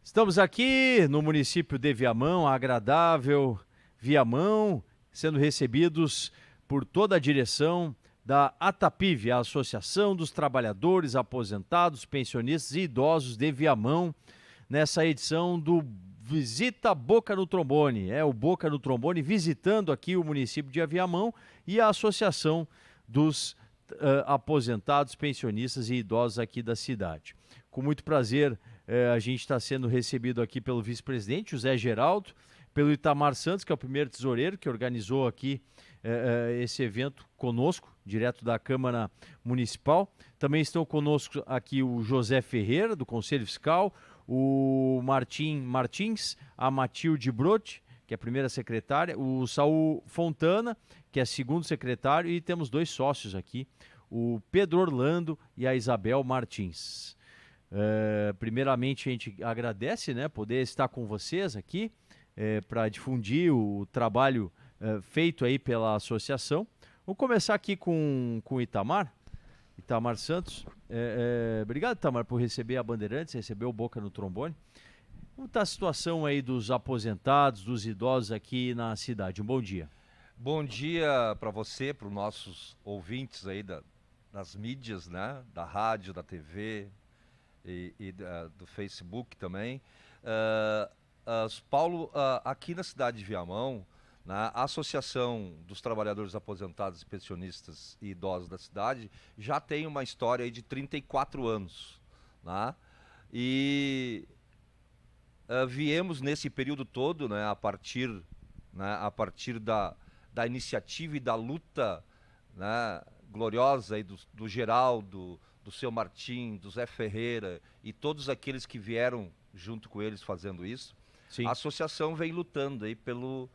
Estamos aqui no município de Viamão, agradável Viamão, sendo recebidos por toda a direção da ATAPIV, a Associação dos Trabalhadores Aposentados, Pensionistas e Idosos de Viamão, nessa edição do Visita Boca no Trombone. É o Boca no Trombone visitando aqui o município de Viamão e a Associação dos Aposentados, Pensionistas e Idosos aqui da cidade. Com muito prazer, a gente está sendo recebido aqui pelo vice-presidente José Geraldo, pelo Itamar Santos, que é o primeiro tesoureiro que organizou aqui esse evento conosco, direto da Câmara Municipal. Também estão conosco aqui o José Ferreira, do Conselho Fiscal, o Martim Martins, a Matilde Brotti, que é a primeira secretária, o Saul Fontana, que é segundo secretário, e temos dois sócios aqui, o Pedro Orlando e a Isabel Martins. Primeiramente a gente agradece, né, poder estar com vocês aqui para difundir o trabalho feito aí pela associação. Vou começar aqui com o Itamar Santos. Obrigado, Itamar, por receber a Bandeirantes, receber o Boca no Trombone. Como está a situação aí dos aposentados, dos idosos aqui na cidade? Um bom dia. Bom dia para você, para os nossos ouvintes aí das mídias, né, da rádio, da TV e do Facebook também. Paulo, aqui na cidade de Viamão, né, a Associação dos Trabalhadores Aposentados, Pensionistas e Idosos da cidade já tem uma história aí de 34 anos. Né, e viemos nesse período todo, né, a partir da iniciativa e da luta, né, gloriosa aí do Geraldo, do seu Martim, do Zé Ferreira e todos aqueles que vieram junto com eles fazendo isso. Sim. A associação vem lutando aí pelo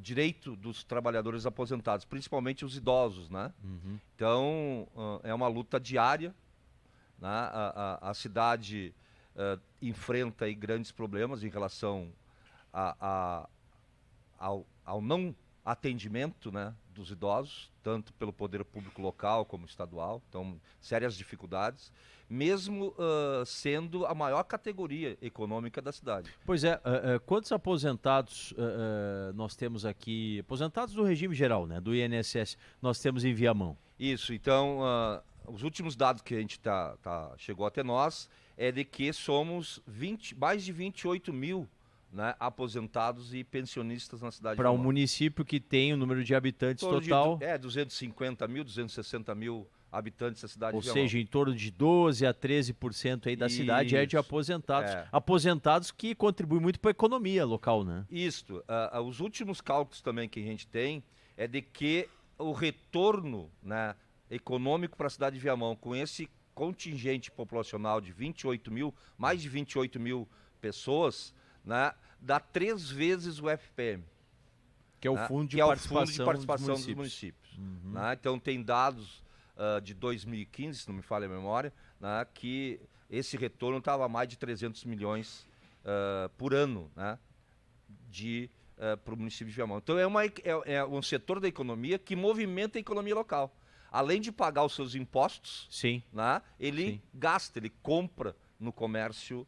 direito dos trabalhadores aposentados, principalmente os idosos, né? Uhum. Então, é uma luta diária, né? A cidade enfrenta aí grandes problemas em relação ao não atendimento, né, dos idosos, tanto pelo poder público local como estadual. Então, sérias dificuldades, mesmo sendo a maior categoria econômica da cidade. Pois é, quantos aposentados nós temos aqui, aposentados do regime geral, né, do INSS, nós temos em Viamão? Isso, então, os últimos dados que a gente chegou até nós é de que somos mais de 28 mil, né, aposentados e pensionistas na cidade de Para um Viamão. Município que tem o número de habitantes total... 250 mil, 260 mil habitantes da cidade de Viamão. Ou seja, em torno de 12% a 13% aí da cidade é de aposentados. Aposentados que contribuem muito para a economia local, né? Isso. Os últimos cálculos também que a gente tem é de que o retorno, né, econômico para a cidade de Viamão, com esse contingente populacional de 28 mil, mais de 28 mil pessoas, né, dá 3 vezes o FPM. Que é o Fundo de Participação dos Municípios. Uhum. Né? Então tem dados de 2015, se não me falha a memória, né, que esse retorno estava mais de 300 milhões por ano, né, para o município de Viamão. Então é um setor da economia que movimenta a economia local. Além de pagar os seus impostos, sim, né, ele gasta, ele compra no comércio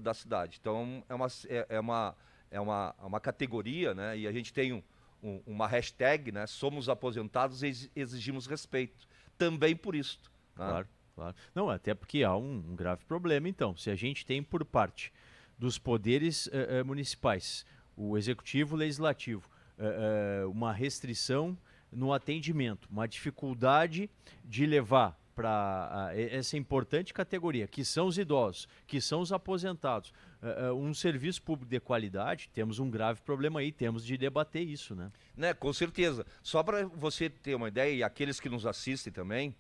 da cidade. Então é uma categoria, né, e a gente tem uma hashtag, né, somos aposentados e exigimos respeito. Também por isso. Né? Claro, claro. Não, até porque há um grave problema, então. Se a gente tem por parte dos poderes municipais, o executivo, o legislativo, uma restrição no atendimento, uma dificuldade de levar para essa importante categoria, que são os idosos, que são os aposentados, um serviço público de qualidade, temos um grave problema aí, temos de debater isso, né? Com certeza. Só para você ter uma ideia, e aqueles que nos assistem também,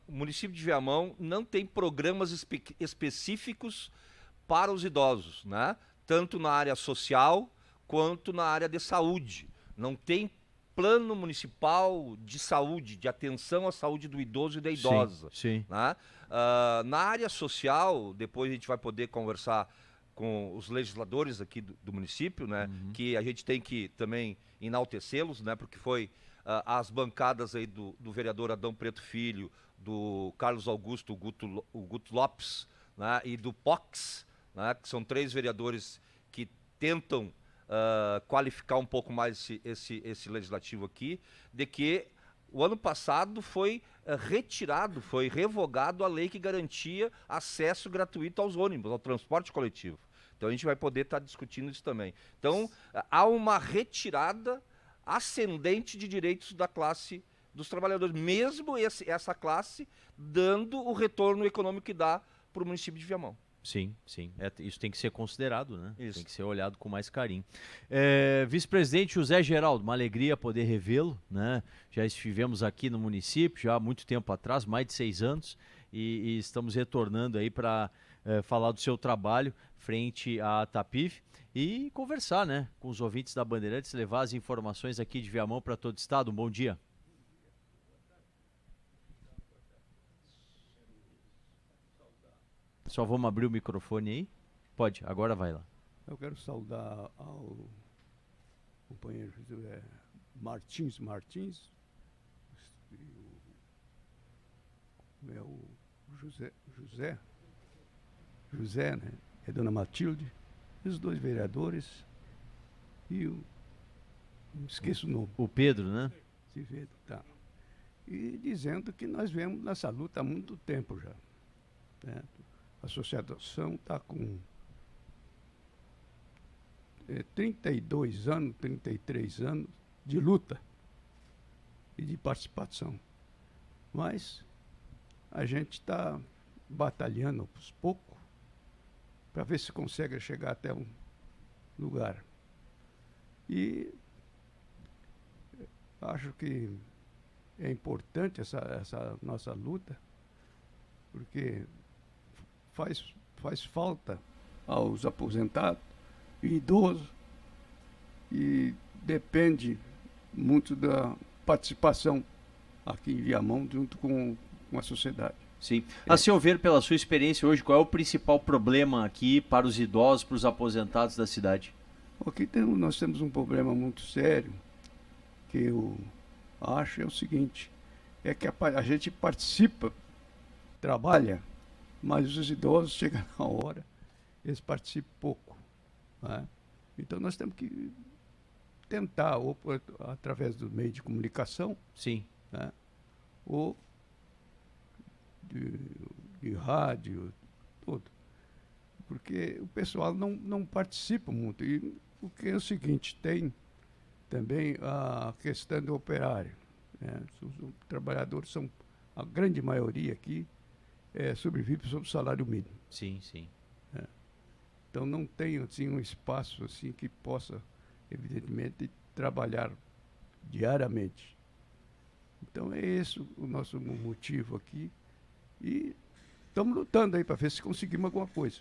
o município de Viamão não tem programas específicos para os idosos, né? Tanto na área social quanto na área de saúde. Não tem plano municipal de saúde, de atenção à saúde do idoso e da idosa. Sim. Né? Na área social, depois a gente vai poder conversar com os legisladores aqui do município, né? Uhum. Que a gente tem que também enaltecê-los, né? Porque foi as bancadas aí do vereador Adão Preto Filho, do Carlos Augusto, o Guto Lopes, né, e do POX, né, que são 3 vereadores que tentam qualificar um pouco mais esse legislativo aqui, de que o ano passado foi foi revogado a lei que garantia acesso gratuito aos ônibus, ao transporte coletivo. Então a gente vai poder estar discutindo isso também. Então há uma retirada ascendente de direitos da classe dos trabalhadores, mesmo essa classe dando o retorno econômico que dá para o município de Viamão. Sim, sim. Isso tem que ser considerado, né? Isso. Tem que ser olhado com mais carinho. Vice-presidente José Geraldo, uma alegria poder revê-lo, né? Já estivemos aqui no município, já há muito tempo atrás, mais de 6 anos, e estamos retornando aí para falar do seu trabalho frente à Atapif e conversar, né, com os ouvintes da Bandeirantes, levar as informações aqui de Viamão para todo o estado. Um bom dia. Só vamos abrir o microfone aí? Pode, agora vai lá. Eu quero saudar ao companheiro Martins, o José, né? É Dona Matilde, e os 2 vereadores, e não esqueço o nome. O Pedro, né? Tá. E dizendo que nós vemos nessa luta há muito tempo já, né? A associação está com 32 anos, 33 anos de luta e de participação. Mas a gente está batalhando aos poucos para ver se consegue chegar até um lugar. E acho que é importante essa nossa luta, porque faz falta aos aposentados e idosos, e depende muito da participação aqui em Viamão junto com a sociedade. Sim. A seu ver, pela sua experiência hoje, qual é o principal problema aqui para os idosos, para os aposentados da cidade? Aqui nós temos um problema muito sério, que eu acho é o seguinte, é que a gente participa, trabalha, mas os idosos chegam na hora, eles participam pouco, né? Então nós temos que tentar, ou através do meio de comunicação, sim, né? Ou de rádio, tudo. Porque o pessoal não participa muito. E o que é o seguinte, tem também a questão do operário, né? Os trabalhadores são, a grande maioria aqui, sobrevive sob o salário mínimo. Sim, sim. Então não tem assim, um espaço assim, que possa, evidentemente, trabalhar diariamente. Então é esse o nosso motivo aqui. E estamos lutando aí para ver se conseguimos alguma coisa.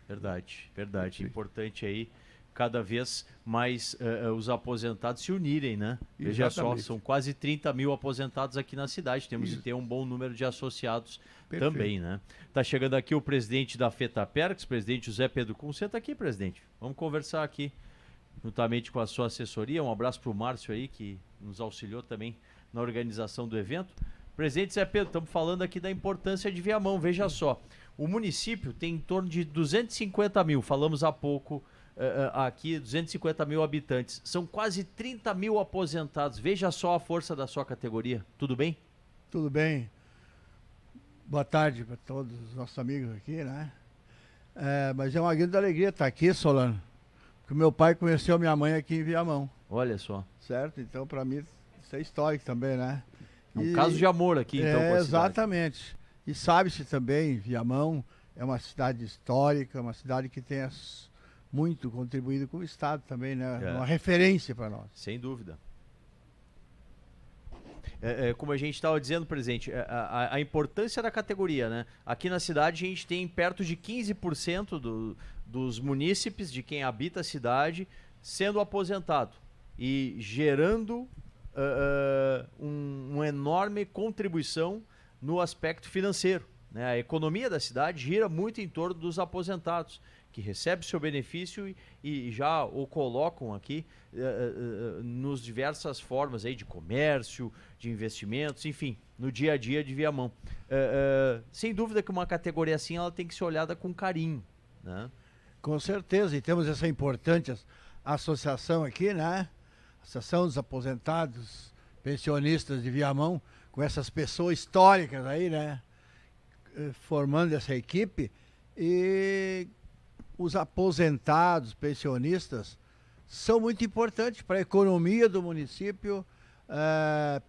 Verdade, verdade. Importante aí, cada vez mais os aposentados se unirem, né? Veja só, são quase 30 mil aposentados aqui na cidade. Temos que ter um bom número de associados também, né? Tá chegando aqui o presidente da FETAPERX, presidente José Pedro Kuhn. Senta aqui, presidente. Vamos conversar aqui, juntamente com a sua assessoria. Um abraço para o Márcio aí, que nos auxiliou também na organização do evento. Presidente Zé Pedro, estamos falando aqui da importância de Viamão. Veja só, o município tem em torno de 250 mil, falamos há pouco aqui, 250 mil habitantes. São quase 30 mil aposentados. Veja só a força da sua categoria. Tudo bem? Tudo bem. Boa tarde para todos os nossos amigos aqui, né? Mas é uma grande alegria estar aqui, Solano. Porque meu pai conheceu minha mãe aqui em Viamão. Olha só. Certo? Então, para mim, isso é histórico também, né? É um caso de amor aqui, então, com a cidade. Exatamente. E sabe-se também, Viamão é uma cidade histórica, uma cidade que tem muito contribuído com o Estado também, né? Uma referência para nós. Sem dúvida. Como a gente estava dizendo, presidente, a importância da categoria, né? Aqui na cidade a gente tem perto de 15% dos munícipes, de quem habita a cidade, sendo aposentado e gerando uma enorme contribuição no aspecto financeiro né? A economia da cidade gira muito em torno dos aposentados, que recebem seu benefício e já o colocam aqui nos diversas formas aí de comércio, de investimentos, enfim, no dia a dia de Viamão. Sem dúvida que uma categoria assim ela tem que ser olhada com carinho, né? Com certeza, e temos essa importante associação aqui, né? Associação dos Aposentados Pensionistas de Viamão, com essas pessoas históricas aí, né? Formando essa equipe. E os aposentados pensionistas são muito importantes para a economia do município,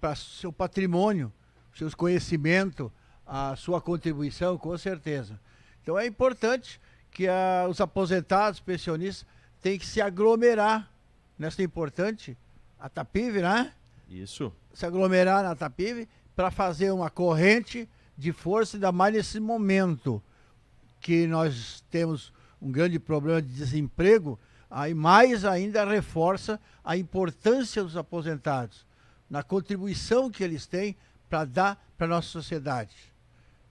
para seu patrimônio, seus conhecimentos, a sua contribuição, com certeza. Então é importante que os aposentados pensionistas têm que se aglomerar nessa importante ATAPIV, né? Isso. Se aglomerar na ATAPIV para fazer uma corrente de força, ainda mais nesse momento que nós temos um grande problema de desemprego, aí mais ainda reforça a importância dos aposentados, na contribuição que eles têm para dar para a nossa sociedade.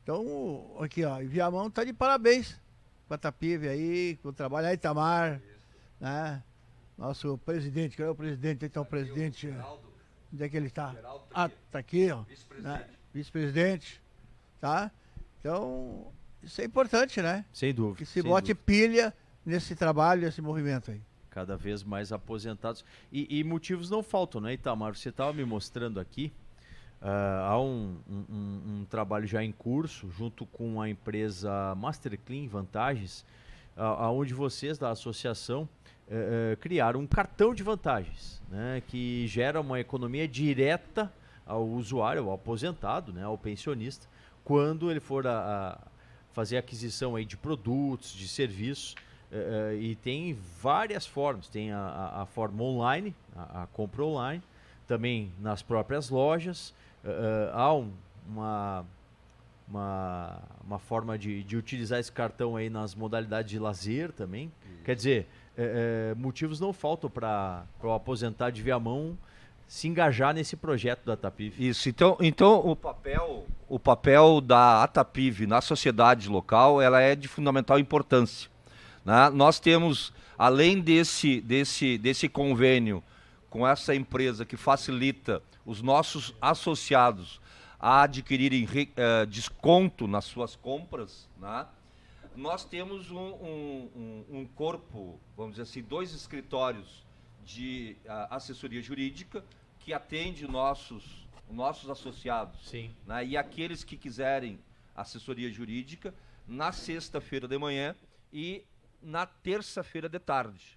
Então, aqui, ó, Viamão está de parabéns com a ATAPIV aí, com o trabalho aí, Itamar, né? Nosso presidente, que é o presidente, então o presidente, onde é que ele está? Ah, está aqui, ó, né? Vice-presidente, tá? Então, isso é importante, né? Sem dúvida. Que se bote pilha nesse trabalho, nesse movimento aí. Cada vez mais aposentados. E motivos não faltam, né, Itamar? Você estava me mostrando aqui, há um trabalho já em curso, junto com a empresa Master Clean Vantagens, onde vocês da associação criaram um cartão de vantagens, né, que gera uma economia direta ao usuário, ao aposentado, né, ao pensionista, quando ele for fazer aquisição aí de produtos, de serviços, e tem várias formas. Tem a forma online, a compra online, também nas próprias lojas. Há uma forma de utilizar esse cartão aí nas modalidades de lazer também. Isso. Quer dizer, motivos não faltam para o aposentado de Viamão se engajar nesse projeto da ATAPIV. Isso, então o papel da ATAPIV na sociedade local, ela é de fundamental importância, né? Nós temos, além desse convênio com essa empresa que facilita os nossos associados a adquirirem desconto nas suas compras, né? Nós temos um corpo, vamos dizer assim, 2 escritórios de assessoria jurídica que atende nossos associados. Sim. Né? E aqueles que quiserem assessoria jurídica na sexta-feira de manhã e na terça-feira de tarde.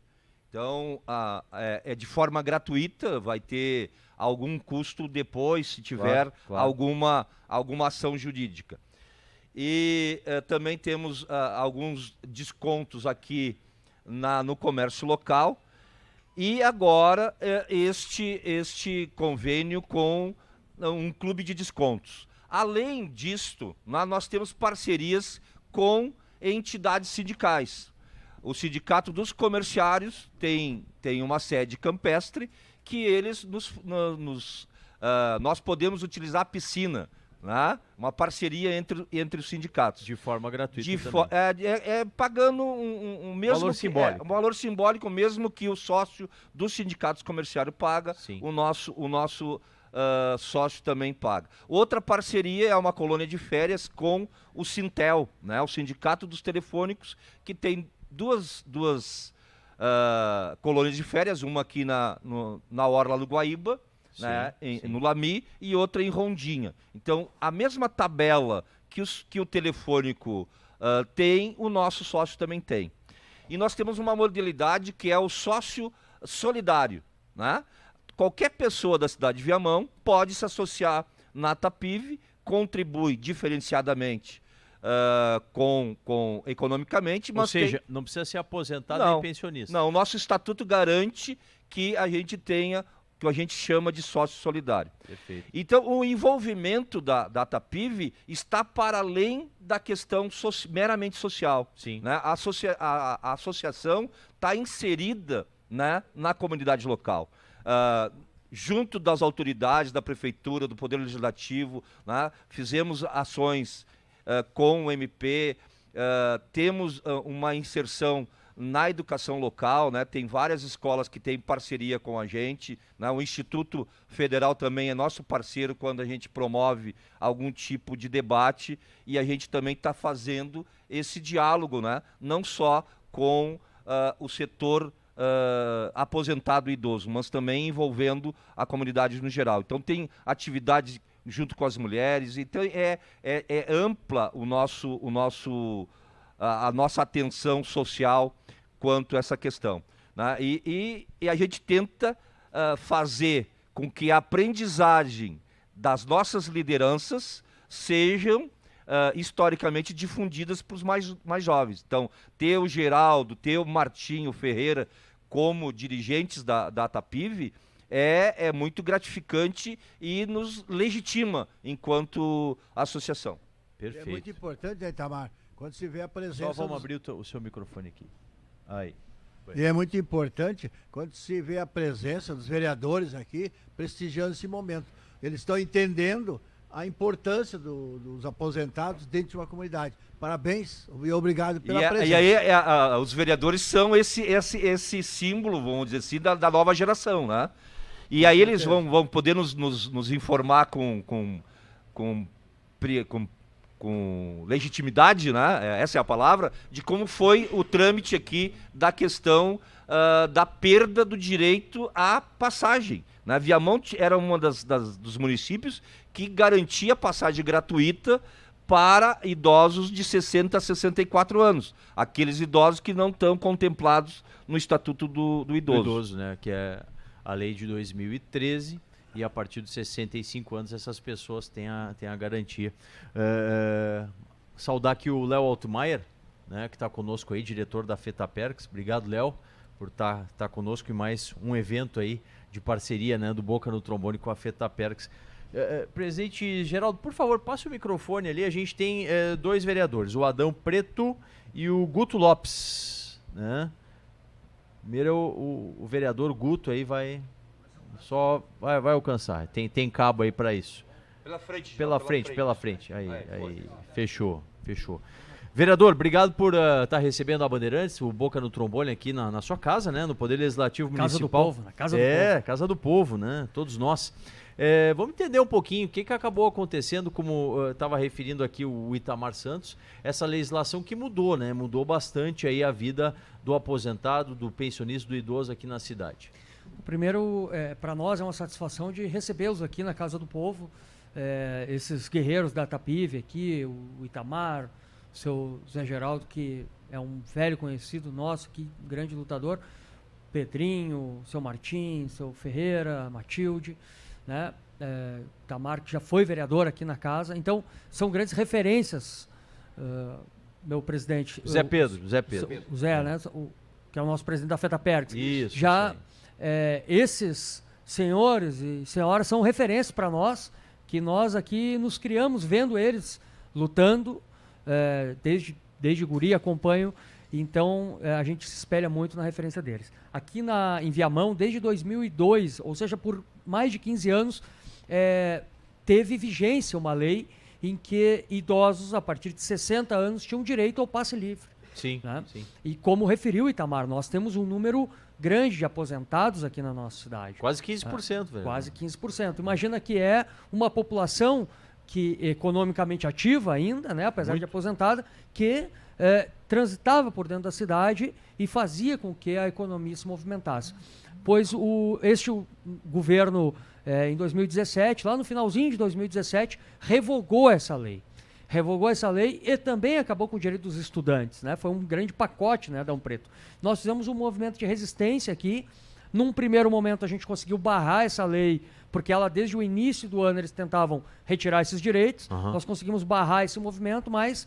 Então, é de forma gratuita, vai ter algum custo depois, se tiver claro. Alguma ação jurídica. E também temos alguns descontos aqui no comércio local. E agora este convênio com um clube de descontos. Além disto, nós temos parcerias com entidades sindicais. O Sindicato dos Comerciários tem uma sede campestre que eles nós podemos utilizar a piscina, né? Uma parceria entre os sindicatos. De forma gratuita pagando um mesmo valor simbólico. Um valor simbólico mesmo que o sócio dos sindicatos comerciários paga. Sim. O nosso sócio também paga. Outra parceria é uma colônia de férias com o Sintel, né? O Sindicato dos Telefônicos, que tem duas colônias de férias, uma aqui na Orla do Guaíba, sim, né, no Lami, e outra em Rondinha. Então, a mesma tabela que o telefônico tem, o nosso sócio também tem. E nós temos uma modalidade que é o sócio solidário, né? Qualquer pessoa da cidade de Viamão pode se associar na ATAPIV, contribui diferenciadamente economicamente, mas ou seja, não precisa ser aposentado nem pensionista. Não, o nosso estatuto garante que a gente tenha, que a gente chama de sócio solidário. Perfeito. Então, o envolvimento da ATAPIV está para além da questão meramente social. Sim. Né? A associação está inserida, né, na comunidade local. Junto das autoridades, da prefeitura, do Poder Legislativo, né, fizemos ações com o MP, temos uma inserção na educação local, né? Tem várias escolas que têm parceria com a gente, né? O Instituto Federal também é nosso parceiro quando a gente promove algum tipo de debate, e a gente também está fazendo esse diálogo, né? Não só com o setor aposentado e idoso, mas também envolvendo a comunidade no geral. Então tem atividades junto com as mulheres, então é ampla a nossa atenção social quanto a essa questão, né? E a gente tenta fazer com que a aprendizagem das nossas lideranças sejam historicamente difundidas para os mais jovens. Então, ter o Geraldo, ter o Martinho Ferreira como dirigentes da ATAPIV é muito gratificante e nos legitima enquanto associação. Perfeito. É muito importante, né, Itamar? Quando se vê a presença... Só vamos abrir o seu microfone aqui. Aí. E é muito importante quando se vê a presença dos vereadores aqui prestigiando esse momento. Eles estão entendendo a importância dos aposentados dentro de uma comunidade. Parabéns e obrigado pela presença. E aí os vereadores são esse símbolo, vamos dizer assim, da nova geração, né? E aí eles vão poder nos informar com legitimidade, né? Essa é a palavra, de como foi o trâmite aqui da questão da perda do direito à passagem, né? Viamão era um dos municípios que garantia passagem gratuita para idosos de 60 a 64 anos, aqueles idosos que não estão contemplados no Estatuto do Idoso. Do idoso, né? Que é a lei de 2013. E a partir de 65 anos essas pessoas têm a garantia. Saudar aqui o Léo Altmaier, né, que está conosco aí, diretor da FETAPERX. Obrigado, Léo, por estar conosco em mais um evento aí de parceria, né, do Boca no Trombone com a FETAPERX. Presidente Geraldo, por favor, passe o microfone ali. A gente tem dois vereadores, o Adão Preto e o Guto Lopes, né? Primeiro o vereador Guto aí vai alcançar. Tem cabo aí para isso. Pela frente. Aí. Fechou. Vereador, obrigado por estar recebendo a Bandeirantes, o Boca no Trombone aqui na sua casa, né? No Poder Legislativo Municipal. Casa do Povo. Casa do Povo, né? Todos nós. Vamos entender um pouquinho o que acabou acontecendo, como estava referindo aqui o Itamar Santos, essa legislação que mudou, né? Mudou bastante aí a vida do aposentado, do pensionista, do idoso aqui na cidade. Primeiro, para nós é uma satisfação de recebê-los aqui na Casa do Povo, esses guerreiros da ATAPIV aqui, o Itamar, o seu Zé Geraldo, que é um velho conhecido nosso, que grande lutador, Pedrinho, seu Martim, seu Ferreira, Matilde, né? Itamar, que já foi vereador aqui na casa. Então, são grandes referências, meu presidente. Zé Pedro. O Zé, né? Que é o nosso presidente da FETAPERX. Isso. Já esses senhores e senhoras são referências para nós, que nós aqui nos criamos vendo eles lutando, desde guri acompanho, então a gente se espelha muito na referência deles. Aqui em Viamão, desde 2002, ou seja, por mais de 15 anos, teve vigência uma lei em que idosos a partir de 60 anos tinham direito ao passe livre. Sim, né? sim. E como referiu o Itamar, nós temos um número grande de aposentados aqui na nossa cidade. Quase 15%, velho. Quase 15%. Imagina que é uma população que economicamente ativa ainda, né, apesar de aposentada, que transitava por dentro da cidade e fazia com que a economia se movimentasse. Pois este governo, em 2017, lá no finalzinho de 2017, revogou essa lei. E também acabou com o direito dos estudantes, né? Foi um grande pacote, né, Adão Preto. Nós fizemos um movimento de resistência aqui. Num primeiro momento a gente conseguiu barrar essa lei, porque ela desde o início do ano eles tentavam retirar esses direitos. Uhum. Nós conseguimos barrar esse movimento, mas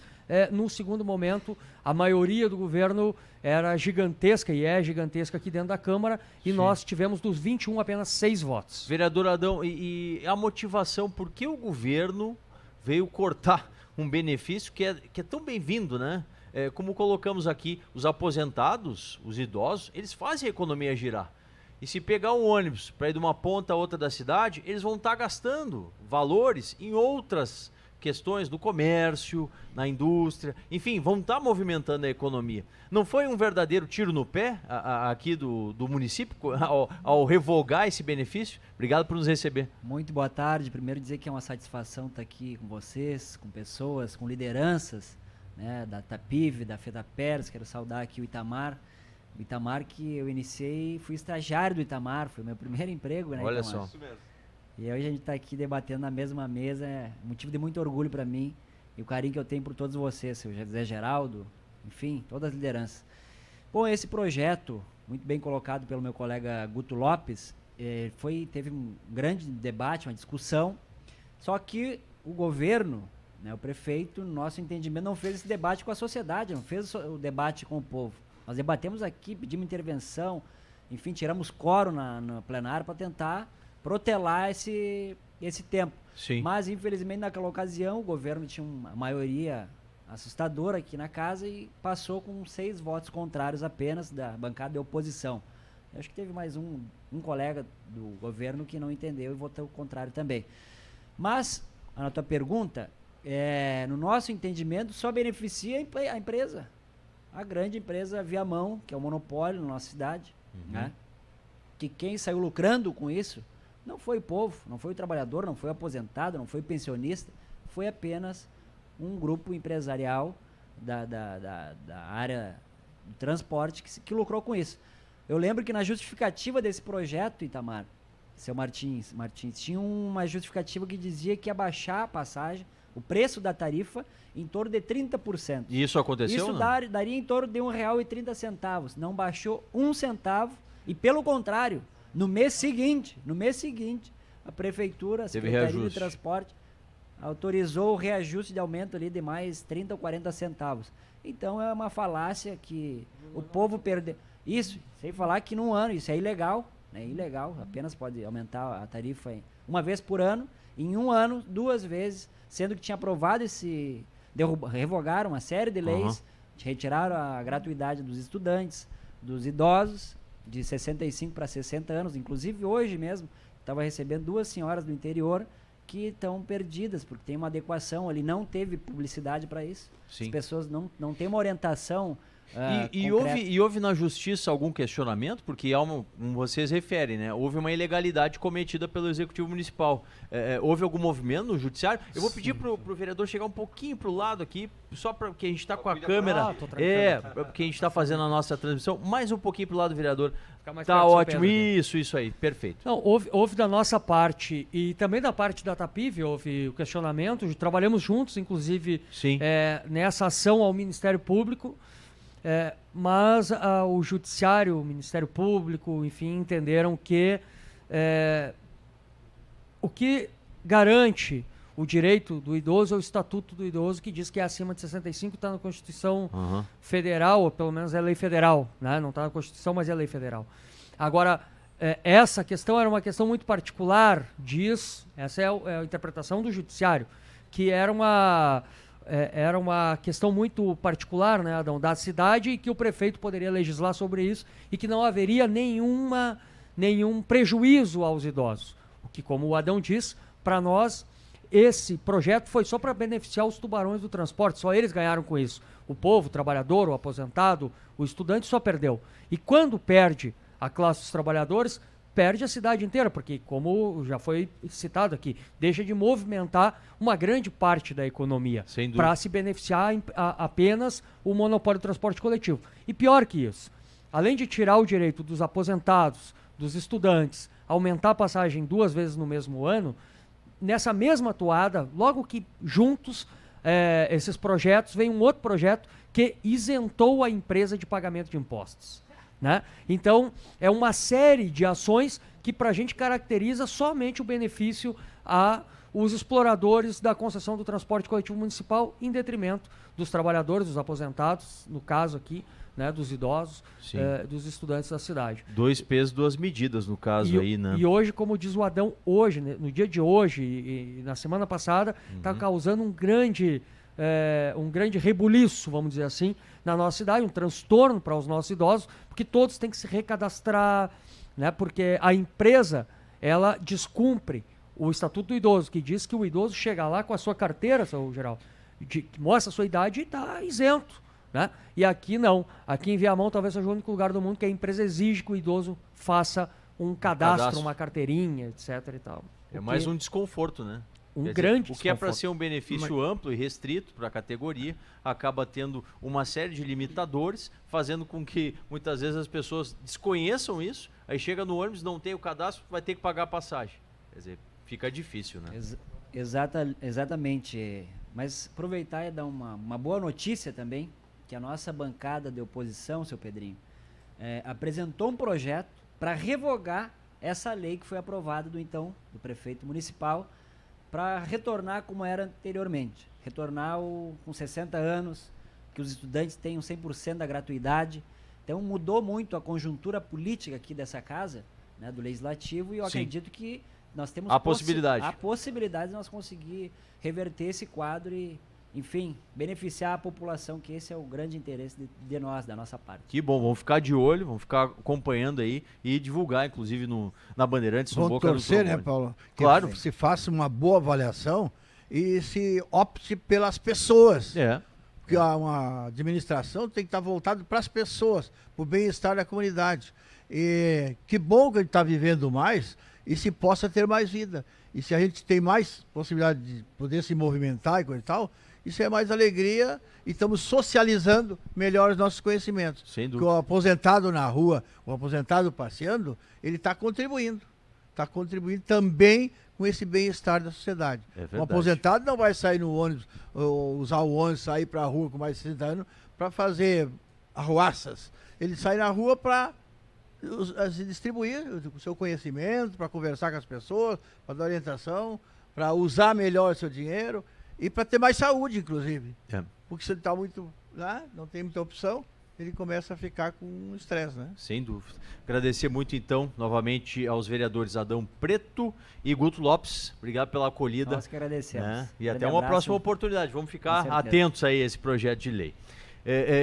num segundo momento a maioria do governo era gigantesca e é gigantesca aqui dentro da Câmara. E Sim. nós tivemos dos 21 apenas 6 votos. Vereador Adão, e a motivação, por que o governo veio cortar um benefício que é tão bem-vindo, né? Como colocamos aqui, os aposentados, os idosos, eles fazem a economia girar. E se pegar um ônibus para ir de uma ponta a outra da cidade, eles vão estar gastando valores em outras questões do comércio, na indústria, enfim, vão estar movimentando a economia. Não foi um verdadeiro tiro no pé aqui do município ao revogar esse benefício? Obrigado por nos receber. Muito boa tarde. Primeiro dizer que é uma satisfação estar aqui com vocês, com pessoas, com lideranças, né, da TAPIV, da FEDAPERS. Quero saudar aqui o Itamar. O Itamar que eu iniciei, fui estagiário do Itamar, foi o meu primeiro emprego, né, Olha Itamar? só. Isso mesmo. E hoje a gente está aqui debatendo na mesma mesa, é motivo de muito orgulho para mim e o carinho que eu tenho por todos vocês, seu José Geraldo, enfim, todas as lideranças. Bom, esse projeto, muito bem colocado pelo meu colega Guto Lopes, teve um grande debate, uma discussão, só que o governo, né, o prefeito, no nosso entendimento, não fez esse debate com a sociedade, não fez o debate com o povo. Nós debatemos aqui, pedimos intervenção, enfim, tiramos quórum no plenário para tentar protelar esse tempo. Sim. Mas, infelizmente, naquela ocasião, o governo tinha uma maioria assustadora aqui na casa e passou com 6 votos contrários apenas da bancada de oposição. Eu acho que teve mais um colega do governo que não entendeu e votou contrário também. Mas, na tua pergunta, no nosso entendimento, só beneficia a empresa. A grande empresa Viamão, que é o monopólio na nossa cidade, né? Que quem saiu lucrando com isso não foi o povo, não foi o trabalhador, não foi o aposentado, não foi o pensionista, foi apenas um grupo empresarial da área do transporte que lucrou com isso. Eu lembro que na justificativa desse projeto, Itamar, seu Martins, tinha uma justificativa que dizia que ia baixar a passagem, o preço da tarifa, em torno de 30%. E isso aconteceu Isso ou não? daria em torno de R$1,30. Não baixou 1 centavo e, pelo contrário, no mês seguinte, a prefeitura, a Teve Secretaria de reajuste. Transporte, autorizou o reajuste de aumento ali de mais 30 ou 40 centavos. Então é uma falácia que o povo perdeu. Isso, sem falar que num ano, isso é ilegal, né? Ilegal, apenas pode aumentar a tarifa uma vez por ano, em um ano, 2 vezes, sendo que tinha aprovado revogaram uma série de leis, retiraram a gratuidade dos estudantes, dos idosos, de 65 para 60 anos, inclusive hoje mesmo, estava recebendo 2 senhoras do interior que estão perdidas, porque tem uma adequação ali, não teve publicidade para isso. Sim. As pessoas não têm uma orientação E houve na justiça algum questionamento? Porque, como vocês referem, né? Houve uma ilegalidade cometida pelo Executivo Municipal. Houve algum movimento no Judiciário? Eu vou pedir pro vereador chegar um pouquinho pro lado aqui, só porque a gente está com a câmera. Porque a gente está fazendo a nossa transmissão. Mais um pouquinho pro lado, vereador. Fica mais Tá perto do ótimo. Pedro aqui. Isso aí. Perfeito. Não, houve da nossa parte e também da parte da TAPIV, houve o questionamento, trabalhamos juntos, inclusive, Sim. nessa ação ao Ministério Público, mas o Judiciário, o Ministério Público, enfim, entenderam que o que garante o direito do idoso é o Estatuto do Idoso, que diz que é acima de 65, está na Constituição Federal, ou pelo menos é lei federal, né? Não está na Constituição, mas é lei federal. Agora, essa questão era uma questão muito particular disso, essa é a interpretação do Judiciário, que era uma questão muito particular, né, Adão, da cidade, e que o prefeito poderia legislar sobre isso e que não haveria nenhum prejuízo aos idosos. O que, como o Adão diz, para nós, esse projeto foi só para beneficiar os tubarões do transporte, só eles ganharam com isso. O povo, o trabalhador, o aposentado, o estudante só perdeu. E quando perde a classe dos trabalhadores, perde a cidade inteira, porque, como já foi citado aqui, deixa de movimentar uma grande parte da economia para se beneficiar apenas o monopólio do transporte coletivo. E pior que isso, além de tirar o direito dos aposentados, dos estudantes, aumentar a passagem 2 vezes no mesmo ano, nessa mesma toada, logo que juntos esses projetos, vem um outro projeto que isentou a empresa de pagamento de impostos. Né? Então, é uma série de ações que para a gente caracteriza somente o benefício aos exploradores da concessão do transporte coletivo municipal, em detrimento dos trabalhadores, dos aposentados, no caso aqui, né, dos idosos, dos estudantes da cidade. 2 pesos, 2 medidas, no caso aí, né? E hoje, como diz o Adão, hoje, né, no dia de hoje e na semana passada, está causando um grande rebuliço, vamos dizer assim, na nossa cidade, um transtorno para os nossos idosos, porque todos têm que se recadastrar, né, porque a empresa, ela descumpre o Estatuto do Idoso, que diz que o idoso chega lá com a sua carteira, seu Geraldo, que mostra a sua idade e está isento. Né? E aqui não. Aqui em Viamão talvez seja o único lugar do mundo que a empresa exige que o idoso faça um cadastro, uma carteirinha, etc. e tal. É mais um desconforto, né? Um Quer grande dizer, o que é para desconforto. ser um benefício amplo e restrito para a categoria, acaba tendo uma série de limitadores, fazendo com que muitas vezes as pessoas desconheçam isso, aí chega no ônibus, não tem o cadastro, vai ter que pagar a passagem. Quer dizer, fica difícil, né? Exatamente. Mas aproveitar e dar uma boa notícia também, que a nossa bancada de oposição, seu Pedrinho, apresentou um projeto para revogar essa lei que foi aprovada do prefeito municipal, para retornar como era anteriormente. Retornar com 60 anos, que os estudantes tenham 100% da gratuidade. Então mudou muito a conjuntura política aqui dessa casa, né, do Legislativo, e eu acredito que nós temos a possibilidade de nós conseguir reverter esse quadro e, enfim, beneficiar a população, que esse é o grande interesse de nós, da nossa parte. Que bom, vamos ficar de olho, vamos ficar acompanhando aí e divulgar, inclusive, na Bandeirantes, no Boca do torcer, Trombone. né, Paulo? Que Claro. se faça uma boa avaliação e se opte pelas pessoas. Porque uma administração tem que estar voltada para as pessoas, para o bem-estar da comunidade. E que bom que a gente está vivendo mais e se possa ter mais vida. E se a gente tem mais possibilidade de poder se movimentar e coisa e tal, isso é mais alegria e estamos socializando melhor os nossos conhecimentos. Sem dúvida. Porque o aposentado na rua, o aposentado passeando, ele está contribuindo. Está contribuindo também com esse bem-estar da sociedade. É verdade. O aposentado não vai sair no ônibus, ou usar o ônibus, sair para a rua com mais de 60 anos para fazer arruaças. Ele sai na rua para se distribuir o seu conhecimento, para conversar com as pessoas, para dar orientação, para usar melhor o seu dinheiro e para ter mais saúde, inclusive. Porque se ele está muito lá, não tem muita opção, ele começa a ficar com estresse, né? Sem dúvida. Agradecer muito, então, novamente aos vereadores Adão Preto e Guto Lopes. Obrigado pela acolhida. Nós que agradecemos. E até uma próxima oportunidade. Vamos ficar atentos aí a esse projeto de lei.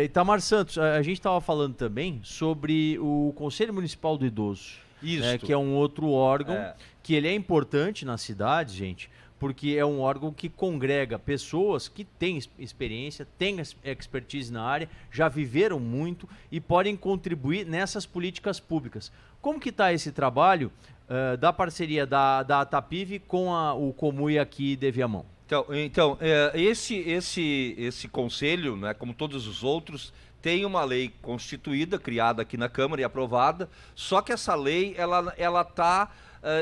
Itamar Santos, a gente estava falando também sobre o Conselho Municipal do Idoso. Isso. Que é um outro órgão que ele é importante na cidade, gente, porque é um órgão que congrega pessoas que têm experiência, têm expertise na área, já viveram muito e podem contribuir nessas políticas públicas. Como que está esse trabalho da parceria da ATAPIV com o Comui aqui de Viamão? Então esse conselho, né, como todos os outros, tem uma lei constituída, criada aqui na Câmara e aprovada, só que essa lei ela está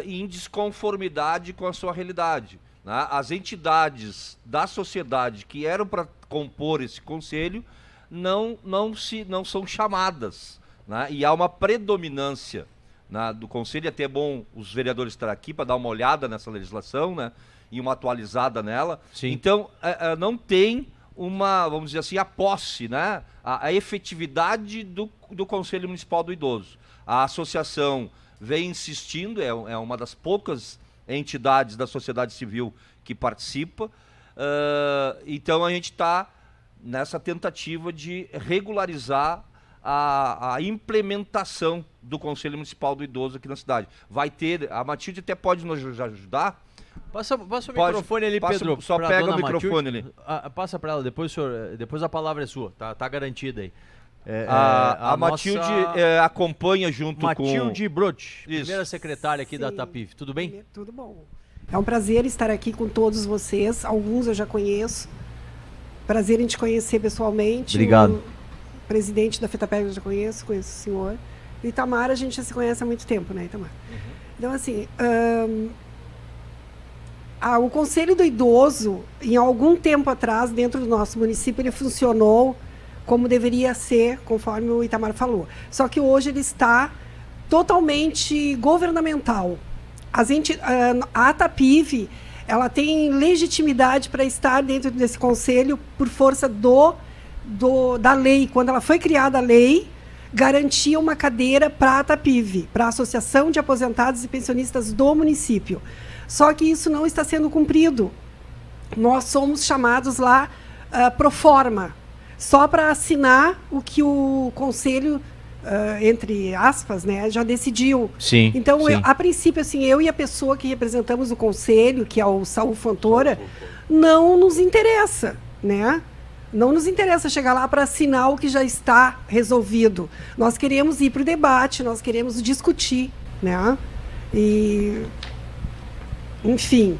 em desconformidade com a sua realidade. Né? As entidades da sociedade que eram para compor esse conselho não são chamadas. Né? E há uma predominância, né, do conselho. Até é bom os vereadores estarem aqui para dar uma olhada nessa legislação, né, e uma atualizada nela. Sim. Então, não tem uma, vamos dizer assim, a posse, né, a efetividade do Conselho Municipal do Idoso. A associação vem insistindo, é uma das poucas entidades da sociedade civil que participa. Então a gente está nessa tentativa de regularizar a implementação do Conselho Municipal do Idoso aqui na cidade. Vai ter, a Matilde até pode nos ajudar. Passa o microfone ali, Pedro. Só pega o microfone ali. Passa para ela, depois a palavra é sua, tá garantida aí. A Matilde acompanha junto com... Matilde Brot, primeira secretária aqui da ATAPIV. Tudo bem? Tudo bom. É um prazer estar aqui com todos vocês. Alguns eu já conheço. Prazer em te conhecer pessoalmente. Obrigado. O presidente da FETAPEG eu já conheço o senhor. O Itamar, a gente já se conhece há muito tempo, né, Itamar? Então, assim, o Conselho do Idoso, em algum tempo atrás, dentro do nosso município, ele funcionou como deveria ser, conforme o Itamar falou. Só que hoje ele está totalmente governamental. A ATAPIV, ela tem legitimidade para estar dentro desse conselho por força da lei. Quando ela foi criada a lei, garantia uma cadeira para a ATAPIV, para a Associação de Aposentados e Pensionistas do município. Só que isso não está sendo cumprido. Nós somos chamados lá pro forma, só para assinar o que o conselho entre aspas, né, já decidiu. Sim. Então, sim. a princípio, assim, eu e a pessoa que representamos o conselho, que é o Saul Fontoura, não nos interessa, né? Não nos interessa chegar lá para assinar o que já está resolvido. Nós queremos ir para o debate, nós queremos discutir, né? E, enfim,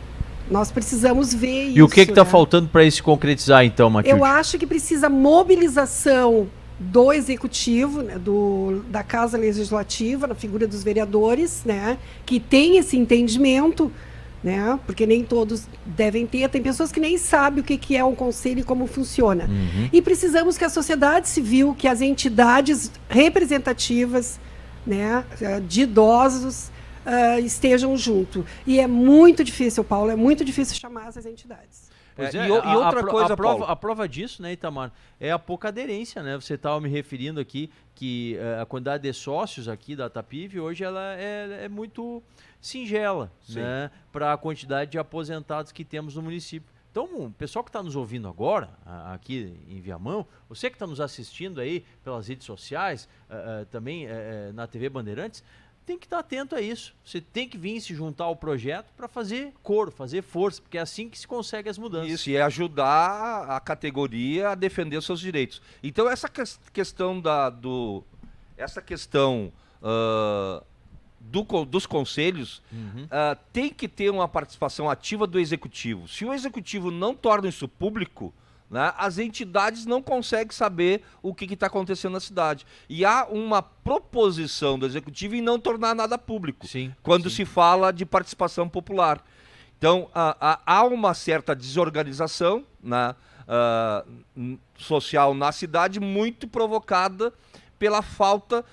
nós precisamos ver isso. E o que está né? faltando para isso se concretizar, então, Matilde? Eu acho que precisa mobilização do executivo, né, da Casa Legislativa, na figura dos vereadores, né, que tem esse entendimento, né, porque nem todos devem ter. Tem pessoas que nem sabem o que é um conselho e como funciona. Uhum. E precisamos que a sociedade civil, que as entidades representativas, né, de idosos estejam junto. E é muito difícil, Paulo, é muito difícil chamar essas entidades. Pois E outra coisa, Paulo, a prova disso, né, Itamar, é a pouca aderência, né? Você estava me referindo aqui que a quantidade de sócios aqui da ATAPIV hoje ela é muito singela, né, para a quantidade de aposentados que temos no município. Então, o pessoal que está nos ouvindo agora, aqui em Viamão, você que está nos assistindo aí pelas redes sociais, também na TV Bandeirantes, tem que estar atento a isso. Você tem que vir se juntar ao projeto para fazer coro, fazer força, porque é assim que se consegue as mudanças. Isso, e é ajudar a categoria a defender os seus direitos. Então, essa questão dos conselhos tem que ter uma participação ativa do executivo. Se o executivo não torna isso público, né, as entidades não conseguem saber o que está acontecendo na cidade. E há uma proposição do executivo em não tornar nada público, quando se fala de participação popular. Então, há uma certa desorganização, né, social na cidade, muito provocada pela falta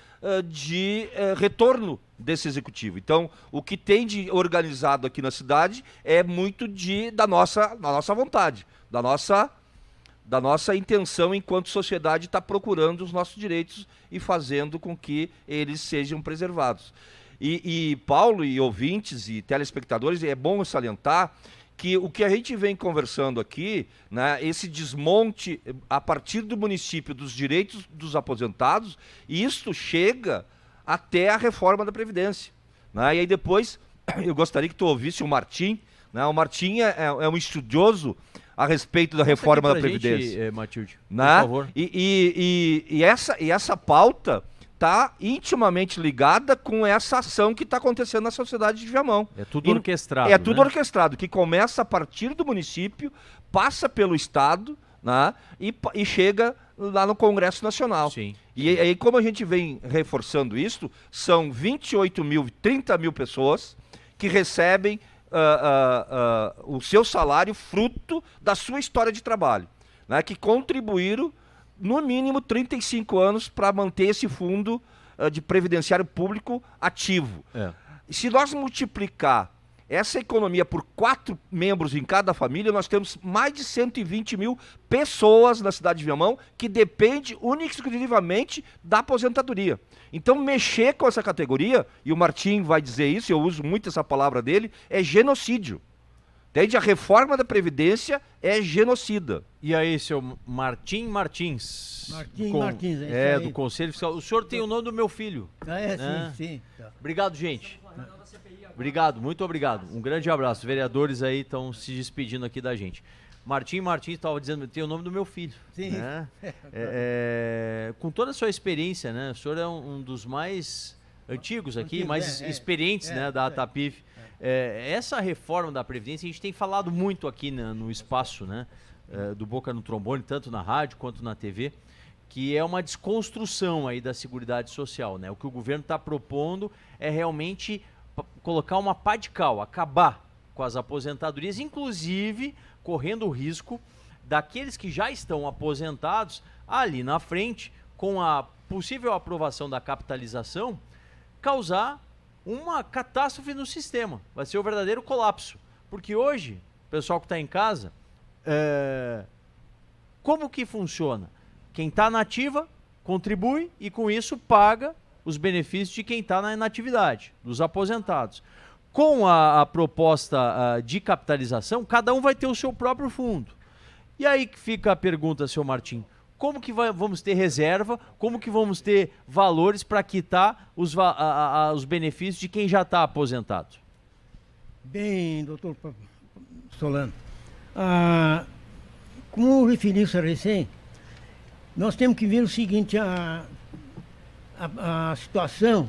de retorno desse executivo. Então, o que tem de organizado aqui na cidade é muito da nossa vontade, da nossa intenção enquanto sociedade está procurando os nossos direitos e fazendo com que eles sejam preservados. E Paulo, e ouvintes e telespectadores, é bom salientar que o que a gente vem conversando aqui, né, esse desmonte a partir do município dos direitos dos aposentados, isto chega até a reforma da Previdência. Né? E aí depois, eu gostaria que tu ouvisse o Martim, né? O Martim é um estudioso a respeito da reforma da Previdência. Matilde, né? por favor. E essa pauta está intimamente ligada com essa ação que está acontecendo na sociedade de Viamão. É tudo orquestrado. É tudo né? orquestrado, que começa a partir do município, passa pelo Estado, né, e chega lá no Congresso Nacional. Sim. E aí, como a gente vem reforçando isso, são 30 mil pessoas que recebem o seu salário fruto da sua história de trabalho, né, que contribuíram no mínimo 35 anos para manter esse fundo de previdenciário público ativo. Se nós multiplicar essa economia por 4 membros em cada família, nós temos mais de 120 mil pessoas na cidade de Viamão que dependem única e exclusivamente da aposentadoria. Então, mexer com essa categoria, e o Martim vai dizer isso, eu uso muito essa palavra dele, é genocídio. Entende? A reforma da Previdência é genocida. E aí, seu Martim Martins? Martins, do Conselho Fiscal. O senhor tem o nome do meu filho. Sim. Tá. Obrigado, gente. Obrigado, muito obrigado. Um grande abraço. Vereadores aí estão se despedindo aqui da gente. Martim Martins estava dizendo, tem o nome do meu filho. Sim. Né? Com toda a sua experiência, né? O senhor é um dos mais antigos aqui, mais experientes, né, da ATAPIV. Essa reforma da Previdência, a gente tem falado muito aqui no espaço, né, do Boca no Trombone, tanto na rádio quanto na TV, que é uma desconstrução aí da Seguridade Social, né? O que o governo está propondo é realmente colocar uma pá de cal, acabar com as aposentadorias, inclusive correndo o risco daqueles que já estão aposentados ali na frente, com a possível aprovação da capitalização, causar uma catástrofe no sistema. Vai ser o verdadeiro colapso. Porque hoje, o pessoal que está em casa, como que funciona? Quem está na ativa contribui e com isso paga os benefícios de quem está na inatividade, dos aposentados. Com a proposta de capitalização, cada um vai ter o seu próprio fundo. E aí que fica a pergunta, seu Martim, como que vamos ter reserva, como que vamos ter valores para quitar os benefícios de quem já está aposentado? Bem, doutor Solano, como referi-se recém, nós temos que ver o seguinte, a situação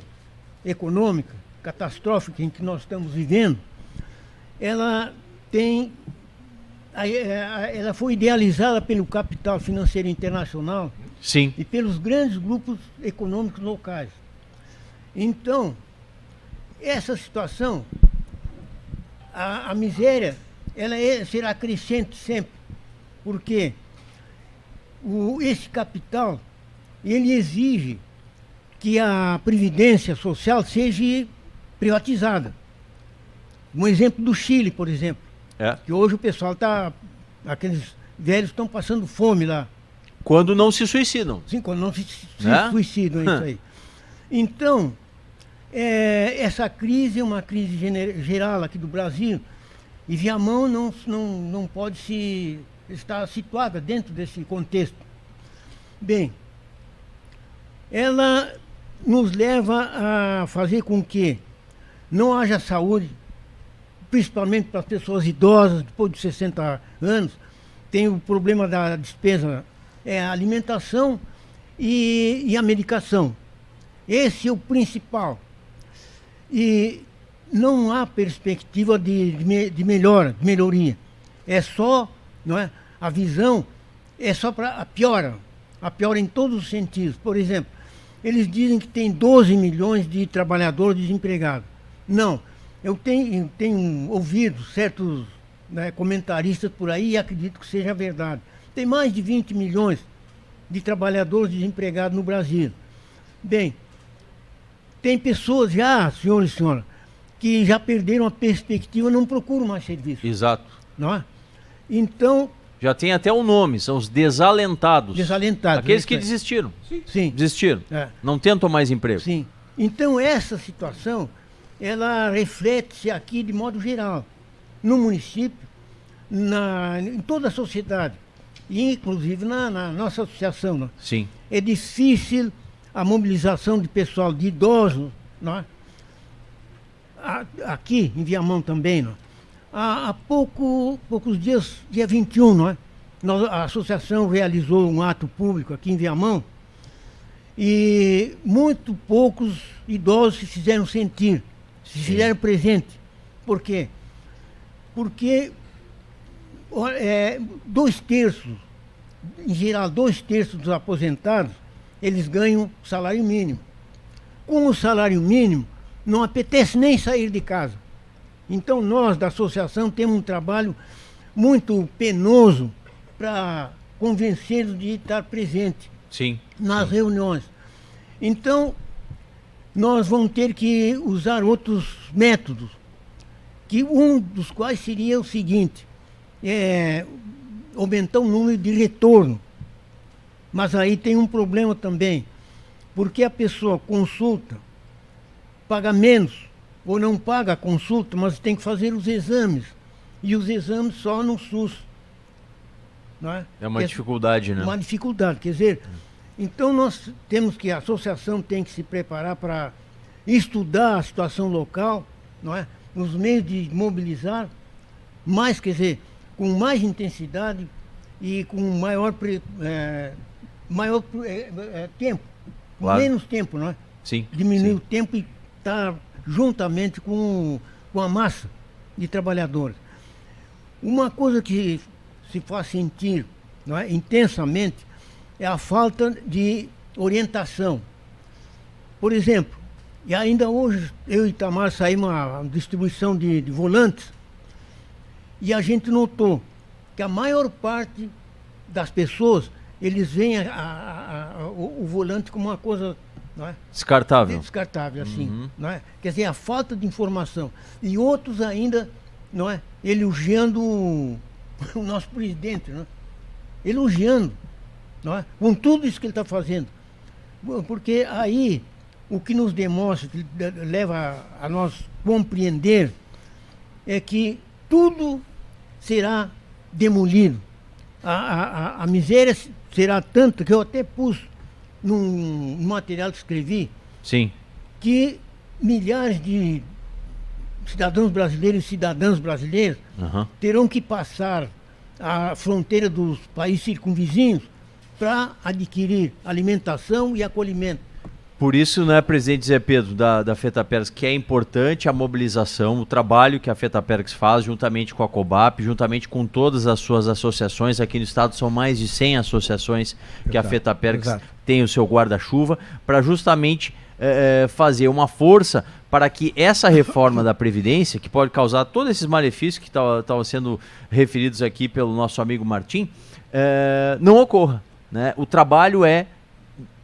econômica catastrófica em que nós estamos vivendo, ela foi idealizada pelo capital financeiro internacional. Sim. E pelos grandes grupos econômicos locais. Então, essa situação, a miséria, ela será crescente sempre, porque esse capital, ele exige que a previdência social seja privatizada. Um exemplo do Chile, por exemplo, que hoje o pessoal aqueles velhos estão passando fome lá. Quando não se suicidam. Sim, quando não se suicidam, é isso aí. Então, essa crise é uma crise geral aqui do Brasil, e Viamão não pode estar situada dentro desse contexto. Bem, ela nos leva a fazer com que não haja saúde, principalmente para as pessoas idosas, depois de 60 anos, tem o problema da despesa, a alimentação e a medicação. Esse é o principal. E não há perspectiva de melhoria. É só, não é? A visão é só para a piora em todos os sentidos. Por exemplo, eles dizem que tem 12 milhões de trabalhadores desempregados. Não, eu tenho ouvido certos comentaristas por aí e acredito que seja verdade. Tem mais de 20 milhões de trabalhadores desempregados no Brasil. Bem, tem pessoas já, senhores e senhoras, que já perderam a perspectiva, não procuram mais serviço. Exato. Não é? Então... Já tem até um nome, são os desalentados. Desalentados. Aqueles que desistiram. Sim. Desistiram. Não tentam mais emprego. Sim. Então essa situação, ela reflete-se aqui de modo geral, no município, em toda a sociedade, e inclusive na nossa associação. Não? Sim. É difícil a mobilização de pessoal, de idosos, não é? Aqui em Viamão também, não é? Há poucos dias, dia 21, não é? A associação realizou um ato público aqui em Viamão e muito poucos idosos se fizeram sentir, se fizeram presente. Por quê? Porque 2/3, em geral, 2/3 dos aposentados, eles ganham salário mínimo. Com o salário mínimo, não apetece nem sair de casa. Então nós da associação temos um trabalho muito penoso para convencê-los de estar presente nas reuniões. Então nós vamos ter que usar outros métodos, que um dos quais seria o seguinte, aumentar o número de retorno. Mas aí tem um problema também, porque a pessoa consulta, paga menos, ou não paga a consulta, mas tem que fazer os exames. E os exames só no SUS. Não é? É uma dificuldade, né? Uma dificuldade, quer dizer, então nós temos que, a associação tem que se preparar para estudar a situação local, não é? Os meios de mobilizar, mais, quer dizer, com mais intensidade e com maior tempo, Claro. menos tempo, não é? Sim. Diminuir sim. o tempo e estar juntamente com a massa de trabalhadores. Uma coisa que se faz sentir, não é, intensamente é a falta de orientação. Por exemplo, e ainda hoje eu e Itamar saímos uma distribuição de volantes e a gente notou que a maior parte das pessoas, eles veem o volante como uma coisa, não é? Descartável. Assim, não é? Quer dizer, a falta de informação. E outros ainda, não é? Elogiando o nosso presidente, não é? Elogiando, não é? Com tudo isso que ele está fazendo. Porque aí, o que nos demonstra, que leva a nós compreender, é que tudo será demolido. A miséria será tanta que eu até pus num material que escrevi Sim. que milhares de cidadãos brasileiros e cidadãs brasileiras Aham. terão que passar a fronteira dos países circunvizinhos para adquirir alimentação e acolhimento. Por isso, né, presidente Zé Pedro, da FETAPERGS, que é importante a mobilização, o trabalho que a FETAPERGS faz, juntamente com a COBAP, juntamente com todas as suas associações. Aqui no estado são mais de 100 associações que a FETAPERGS tem o seu guarda-chuva, para justamente fazer uma força para que essa reforma da Previdência, que pode causar todos esses malefícios que estavam sendo referidos aqui pelo nosso amigo Martim, não ocorra, né? O trabalho é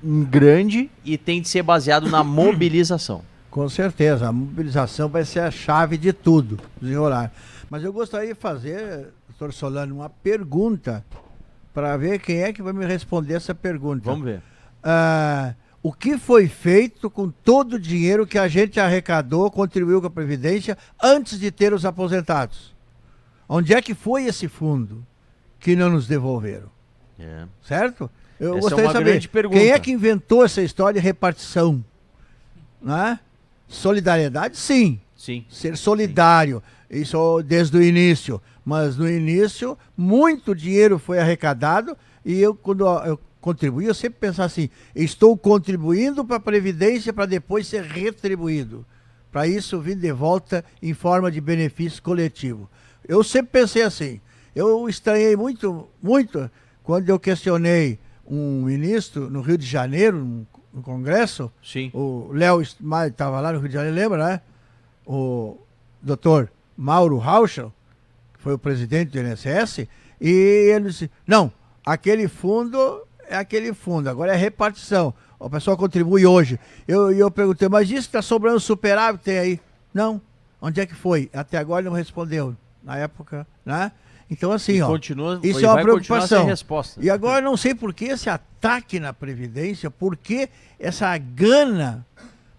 grande e tem de ser baseado na mobilização. Com certeza, a mobilização vai ser a chave de tudo, desenrolar. Mas eu gostaria de fazer, doutor Solano, uma pergunta para ver quem é que vai me responder essa pergunta. Vamos ver. O que foi feito com todo o dinheiro que a gente arrecadou, contribuiu com a Previdência, antes de ter os aposentados? Onde é que foi esse fundo que não nos devolveram? Certo? Eu Essa gostaria é uma de saber, grande pergunta. quem é que inventou essa história de repartição? Né? Solidariedade, sim. Sim. Ser solidário, isso desde o início. Mas no início, muito dinheiro foi arrecadado e quando eu contribuí, eu sempre pensava assim, estou contribuindo para a Previdência para depois ser retribuído. Para isso vir de volta em forma de benefício coletivo. Eu sempre pensei assim. Eu estranhei muito quando eu questionei um ministro no Rio de Janeiro, no Congresso. Sim. O Léo estava lá no Rio de Janeiro, lembra, né? O doutor Mauro Rauschel, que foi o presidente do INSS, e ele disse, não, aquele fundo é aquele fundo, agora é repartição. O pessoal contribui hoje. Eu perguntei, mas isso está sobrando superávit, tem aí? Não. Onde é que foi? Até agora ele não respondeu. Na época, né? Então, assim, isso é uma preocupação. Sem resposta. E agora eu não sei por que esse ataque na Previdência, por que essa gana,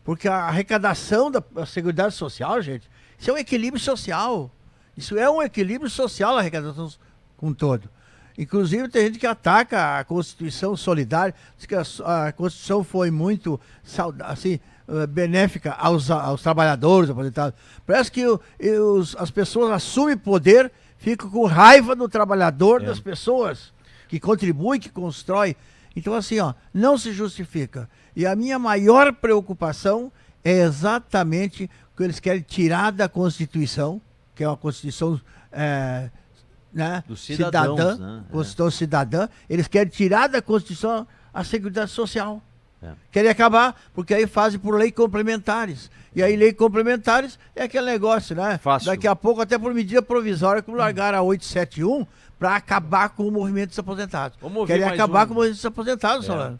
porque a arrecadação da Seguridade Social, gente, isso é um equilíbrio social. Isso é um equilíbrio social, a arrecadação com todo. Inclusive, tem gente que ataca a Constituição solidária, diz que a Constituição foi muito assim, benéfica aos trabalhadores, aposentados. Parece que as pessoas assumem poder, ficam com raiva do trabalhador, das pessoas que contribuem, que constroem. Então, assim, não se justifica. E a minha maior preocupação é exatamente que eles querem tirar da Constituição, que é uma Constituição né, dos cidadãos, cidadã, né? Constituição cidadã, eles querem tirar da Constituição a Seguridade Social. Querem acabar, porque aí fazem por lei complementares. E aí, lei complementares é aquele negócio, né? Fácil. Daqui a pouco, até por medida provisória, como largaram a 871 para acabar com o movimento dos aposentados. Querem acabar com o movimento dos aposentados, Solano.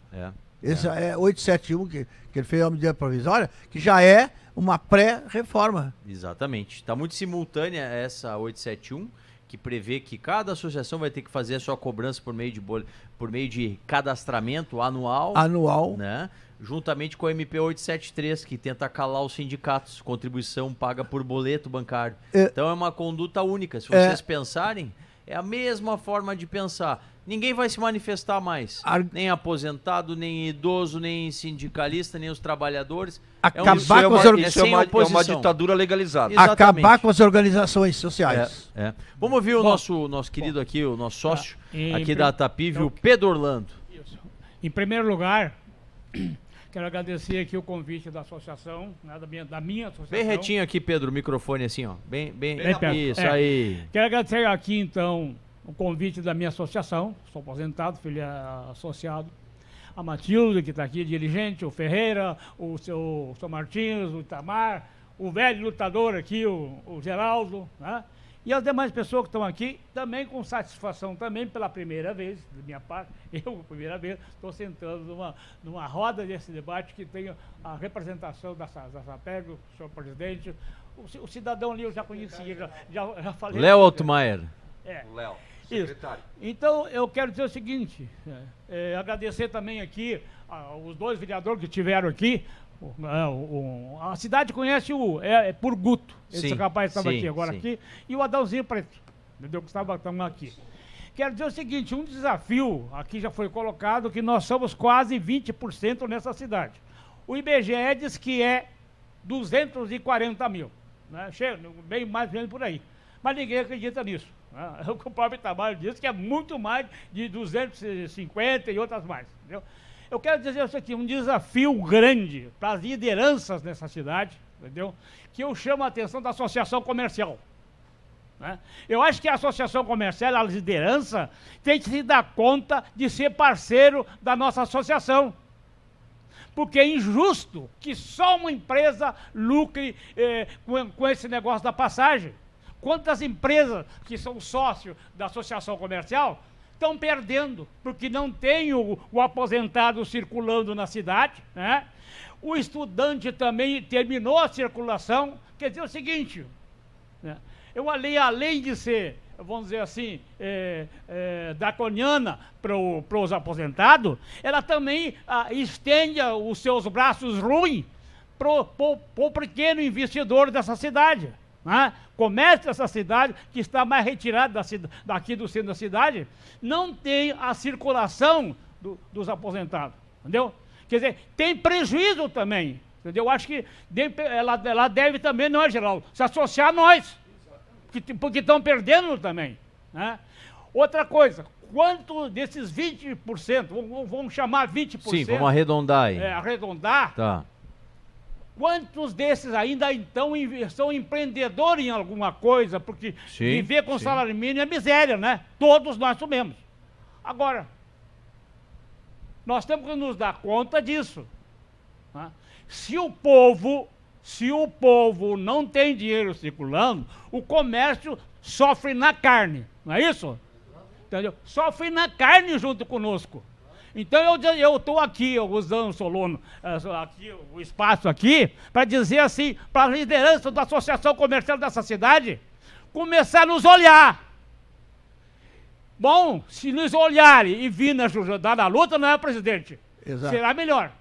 Esse é 871, que ele fez uma medida provisória, que já é uma pré-reforma. Exatamente. Está muito simultânea essa 871, que prevê que cada associação vai ter que fazer a sua cobrança por meio de cadastramento anual, né? Juntamente com a MP 873, que tenta calar os sindicatos, contribuição paga por boleto bancário. Então é uma conduta única. Se vocês pensarem, é a mesma forma de pensar. Ninguém vai se manifestar mais. Nem aposentado, nem idoso, nem sindicalista, nem os trabalhadores. Acabar com é uma ditadura legalizada. Exatamente. Acabar com as organizações sociais. Vamos ouvir o nosso querido aqui, o nosso sócio aqui da ATAPIV, o Pedro Orlando. Isso. Em primeiro lugar, quero agradecer aqui o convite da associação, né, da minha associação. Bem retinho aqui, Pedro, o microfone assim, ó. Bem perto. Isso aí. Quero agradecer aqui, então, o convite da minha associação. Sou aposentado, filho associado. A Matilde, que está aqui, dirigente, o Ferreira, o seu Martins, o Itamar, o velho lutador aqui, o Geraldo, né? E as demais pessoas que estão aqui, também com satisfação, também pela primeira vez, da minha parte, eu, primeira vez, estou sentando numa roda desse debate que tem a representação da SAPEG, o senhor presidente, o cidadão ali eu já conhecia, já falei. Léo Altmaier. O Léo. Secretário. Então, eu quero dizer o seguinte, agradecer também aqui os dois vereadores que estiveram aqui. A cidade conhece por Guto, esse rapaz estava aqui agora aqui, e o Adãozinho Preto, entendeu? Que estamos aqui. quero dizer o seguinte, um desafio, aqui já foi colocado, que nós somos quase 20% nessa cidade. O IBGE diz que é 240 mil, né? Bem mais ou menos por aí. Mas ninguém acredita nisso. Né? O próprio Itamar diz que é muito mais de 250 e outras mais. Entendeu? Eu quero dizer isso aqui, um desafio grande para as lideranças nessa cidade, entendeu? Que eu chamo a atenção da associação comercial. Né? Eu acho que a associação comercial, a liderança, tem que se dar conta de ser parceiro da nossa associação. Porque é injusto que só uma empresa lucre com esse negócio da passagem. Quantas empresas que são sócios da associação comercial estão perdendo, porque não tem o aposentado circulando na cidade, né? O estudante também terminou a circulação. Quer dizer o seguinte, né? Além de ser, vamos dizer assim, draconiana para os aposentados, ela também estende os seus braços ruins para o pequeno investidor dessa cidade. Né? Comércio dessa cidade, que está mais retirado daqui do centro da cidade, não tem a circulação dos aposentados, entendeu? Quer dizer, tem prejuízo também, entendeu? Eu acho que ela deve também, não é, Geraldo, se associar a nós, porque estão perdendo também, né? Outra coisa, quanto desses 20%, vamos chamar 20%... Sim, vamos arredondar aí. Arredondar... Tá. Quantos desses ainda então são empreendedores em alguma coisa? Porque viver com salário mínimo é miséria, né? Todos nós sabemos. Agora, nós temos que nos dar conta disso. Né? Se o povo não tem dinheiro circulando, o comércio sofre na carne, não é isso? Entendeu? Sofre na carne junto conosco. Então eu estou aqui, usando, Solano, aqui, o espaço aqui, para dizer assim, para a liderança da Associação Comercial dessa cidade, começar a nos olhar. Bom, se nos olharem e vir nos ajudar na luta, não é, presidente? Exato. Será melhor.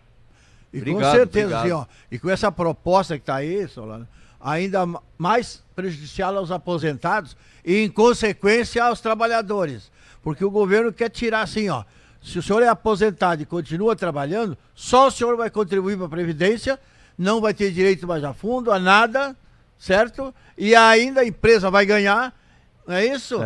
E obrigado, com certeza, obrigado. Assim, ó, e com essa proposta que está aí, Solano, ainda mais prejudicial aos aposentados e, em consequência, aos trabalhadores. Porque o governo quer tirar assim, ó, se o senhor é aposentado e continua trabalhando, só o senhor vai contribuir para a Previdência, não vai ter direito mais a fundo, a nada, certo? E ainda a empresa vai ganhar, não é isso?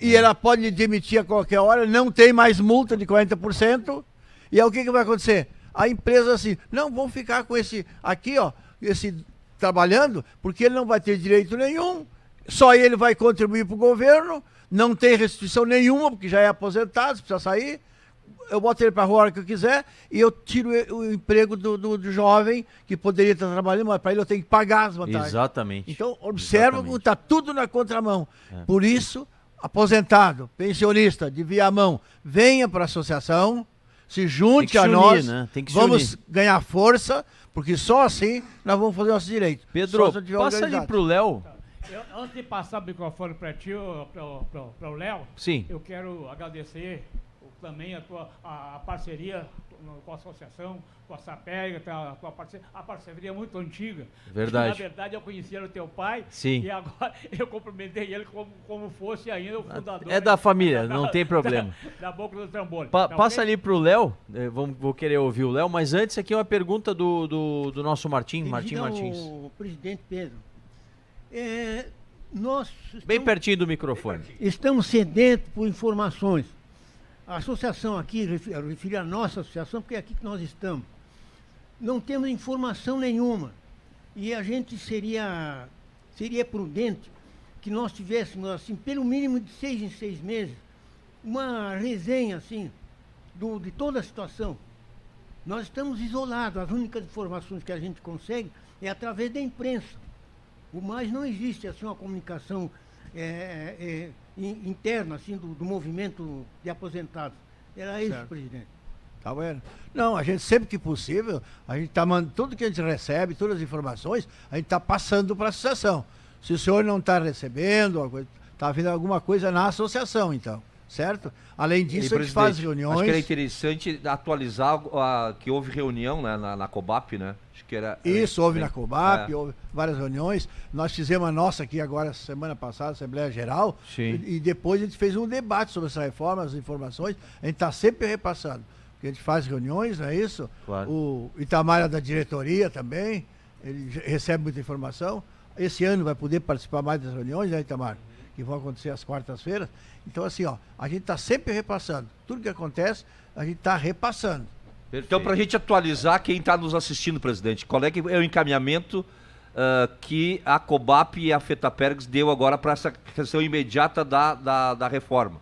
E ela pode demitir a qualquer hora, não tem mais multa de 40%. E aí o que vai acontecer? A empresa assim, não, vamos ficar com esse aqui, ó, esse trabalhando, porque ele não vai ter direito nenhum, só ele vai contribuir para o governo, não tem restrição nenhuma, porque já é aposentado, se precisa sair. Eu boto ele para a rua a hora que eu quiser e eu tiro o emprego do jovem que poderia estar trabalhando, mas para ele eu tenho que pagar as vantagens. Exatamente. Então, observa como está tudo na contramão. Por isso, aposentado, pensionista de Viamão, venha para a associação, se junte a nós, né? Vamos ganhar força, porque só assim nós vamos fazer nosso direito. Pedro, passa ali para o Léo. Antes de passar o microfone para ti, para o Léo, eu quero agradecer também a parceria com a associação, com a SAPEG, a parceria é muito antiga. Verdade. Na verdade, eu conhecia o teu pai. Sim. E agora eu cumprimentei ele como fosse ainda o fundador. É da família, não tem problema. Da Boca do Trambolho. Passa ali para o Léo, vou querer ouvir o Léo, mas antes aqui uma pergunta do nosso Martim Martins. O presidente Pedro, Bem pertinho do microfone. Estamos sedentos por informações. A associação aqui, eu refiro à nossa associação, porque é aqui que nós estamos. Não temos informação nenhuma. E a gente seria prudente que nós tivéssemos, assim, pelo mínimo de 6 em 6 meses, uma resenha, assim, de toda a situação. Nós estamos isolados. As únicas informações que a gente consegue é através da imprensa. O mais não existe, assim, uma comunicação interna, assim, do movimento de aposentados. Era isso, presidente. Tá vendo? Não, a gente sempre que possível, a gente está mandando tudo que a gente recebe, todas as informações, a gente está passando para a associação. Se o senhor não está recebendo, está havendo alguma coisa na associação, então, certo? Além disso, E, a gente faz presidente, reuniões. Acho que era interessante atualizar que houve reunião, né, na Cobap, né? Acho que era. Isso, houve na Cobap, É. houve várias reuniões. Nós fizemos a nossa aqui agora, semana passada, Assembleia Geral. Sim. E depois a gente fez um debate sobre essa reforma, as informações. A gente está sempre repassando. Porque a gente faz reuniões, não é isso? Claro. O Itamar é da diretoria também, ele recebe muita informação. Esse ano vai poder participar mais das reuniões, né, Itamar? Que vão acontecer às quartas-feiras. Então, assim, ó, a gente está sempre repassando. Tudo que acontece, a gente está repassando. Então, para a gente atualizar quem está nos assistindo, presidente, qual é que é o encaminhamento que a Cobap e a FETAPERGS deu agora para essa questão imediata da reforma?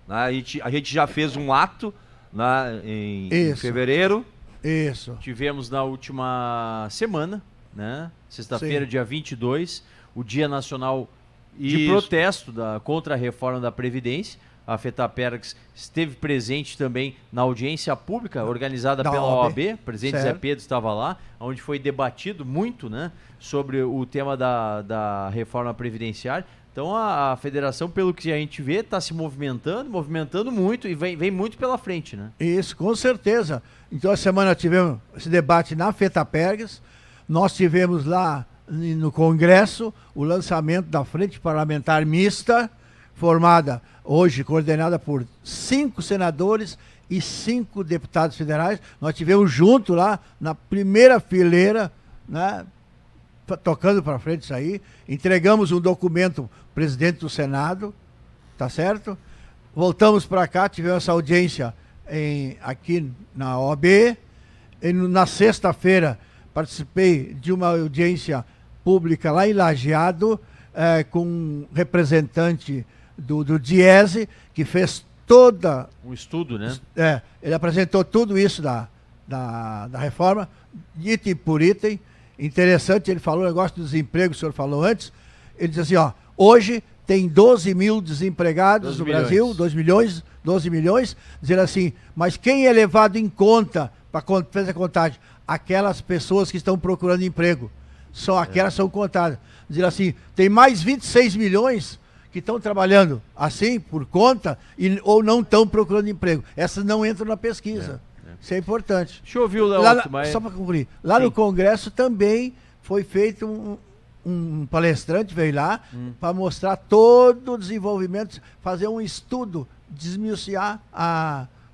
Né? A gente já fez um ato, né, em fevereiro. Isso. Tivemos na última semana, né? Sexta-feira, Sim. dia 22, o Dia Nacional de Isso. Protesto contra a reforma da Previdência. A FETAPERGS esteve presente também na audiência pública organizada Da pela OAB. OAB. O presidente Zé Certo. Pedro estava lá, onde foi debatido muito, né, sobre o tema da reforma previdenciária. Então a federação, pelo que a gente vê, está se movimentando muito e vem muito pela frente, né? Isso, com certeza. Então, a semana tivemos esse debate na FETAPERGS. Nós tivemos lá no Congresso o lançamento da Frente Parlamentar Mista, formada hoje, coordenada por 5 senadores e 5 deputados federais. Nós tivemos junto lá, na primeira fileira, né, tocando para frente isso aí. Entregamos um documento ao presidente do Senado, tá certo? Voltamos para cá, tivemos essa audiência aqui na OAB. Na sexta-feira, participei de uma audiência pública lá em Lajeado, com um representante do Diese, que fez toda... Um estudo, né? Ele apresentou tudo isso da reforma, item por item. Interessante, ele falou o negócio do desemprego, o senhor falou antes. Ele diz assim, ó, hoje tem 12 mil desempregados no Brasil, 12 milhões, dizendo assim, mas quem é levado em conta para fazer a contagem? Aquelas pessoas que estão procurando emprego. Só aquelas são contadas. Dizendo assim, tem mais 26 milhões que estão trabalhando assim, por conta, ou não estão procurando emprego. Essas não entram na pesquisa. Isso é importante. Deixa eu ouvir o Léo. Só para concluir. Lá no Congresso também foi feito um palestrante, veio lá, para mostrar todo o desenvolvimento, fazer um estudo, desmiuçar,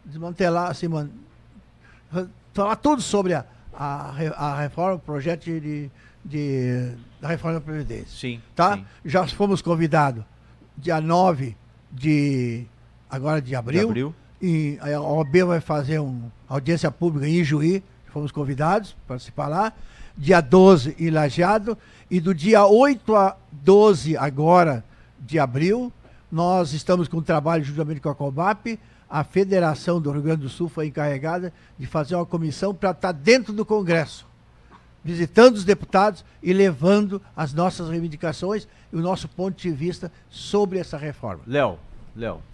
desmantelar, assim, falar tudo sobre a reforma, o projeto da reforma da Previdência. Sim. Tá? Sim. Já fomos convidados dia 9 de abril. E a OAB vai fazer uma audiência pública em Ijuí, fomos convidados para participar lá. Dia 12 em Lajeado. E do dia 8 a 12 agora de abril, nós estamos com um trabalho juntamente com a Cobap. A Federação do Rio Grande do Sul foi encarregada de fazer uma comissão para estar dentro do Congresso, visitando os deputados e levando as nossas reivindicações e o nosso ponto de vista sobre essa reforma. Léo,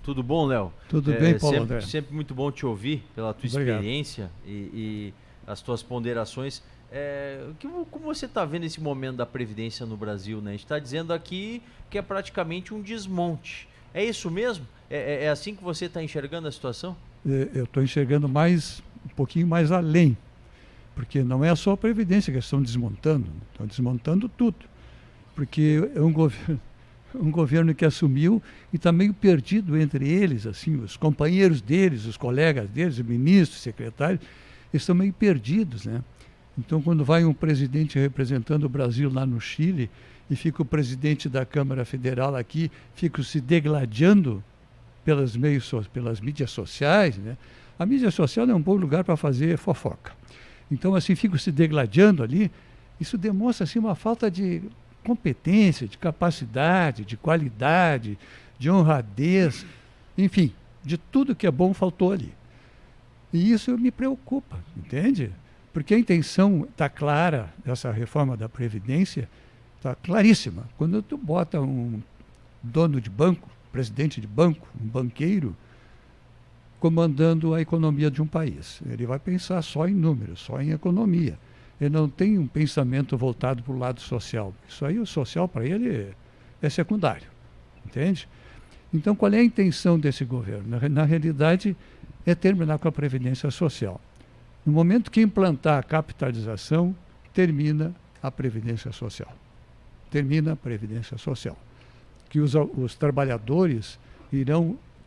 tudo bom, Léo? Tudo bem, Paulo André? Sempre muito bom te ouvir pela tua Obrigado. experiência e as tuas ponderações. Como você está vendo esse momento da Previdência no Brasil, né? A gente está dizendo aqui que é praticamente um desmonte. É isso mesmo? É assim que você está enxergando a situação? Eu estou enxergando um pouquinho mais além, porque não é só a Previdência que estão desmontando tudo, porque é um governo que assumiu e está meio perdido entre eles, assim, os companheiros deles, os colegas deles, os ministros, secretários, eles estão meio perdidos, né? Então, quando vai um presidente representando o Brasil lá no Chile e fica o presidente da Câmara Federal aqui, fica se degladiando pelas mídias sociais, né? A mídia social é um bom lugar para fazer fofoca. Então, assim, fica se degladiando ali. Isso demonstra, assim, uma falta de competência, de capacidade, de qualidade, de honradez, enfim, de tudo que é bom faltou ali. E isso me preocupa, entende? Porque a intenção está clara dessa reforma da Previdência, está claríssima. Quando tu bota um dono de banco, presidente de banco, um banqueiro, comandando a economia de um país, ele vai pensar só em números, só em economia. Ele não tem um pensamento voltado para o lado social. Isso aí, o social, para ele, é secundário, entende? Então, qual é a intenção desse governo? Na realidade, é terminar com a Previdência Social. No momento que implantar a capitalização, termina a Previdência Social. Termina a Previdência Social. Que os trabalhadores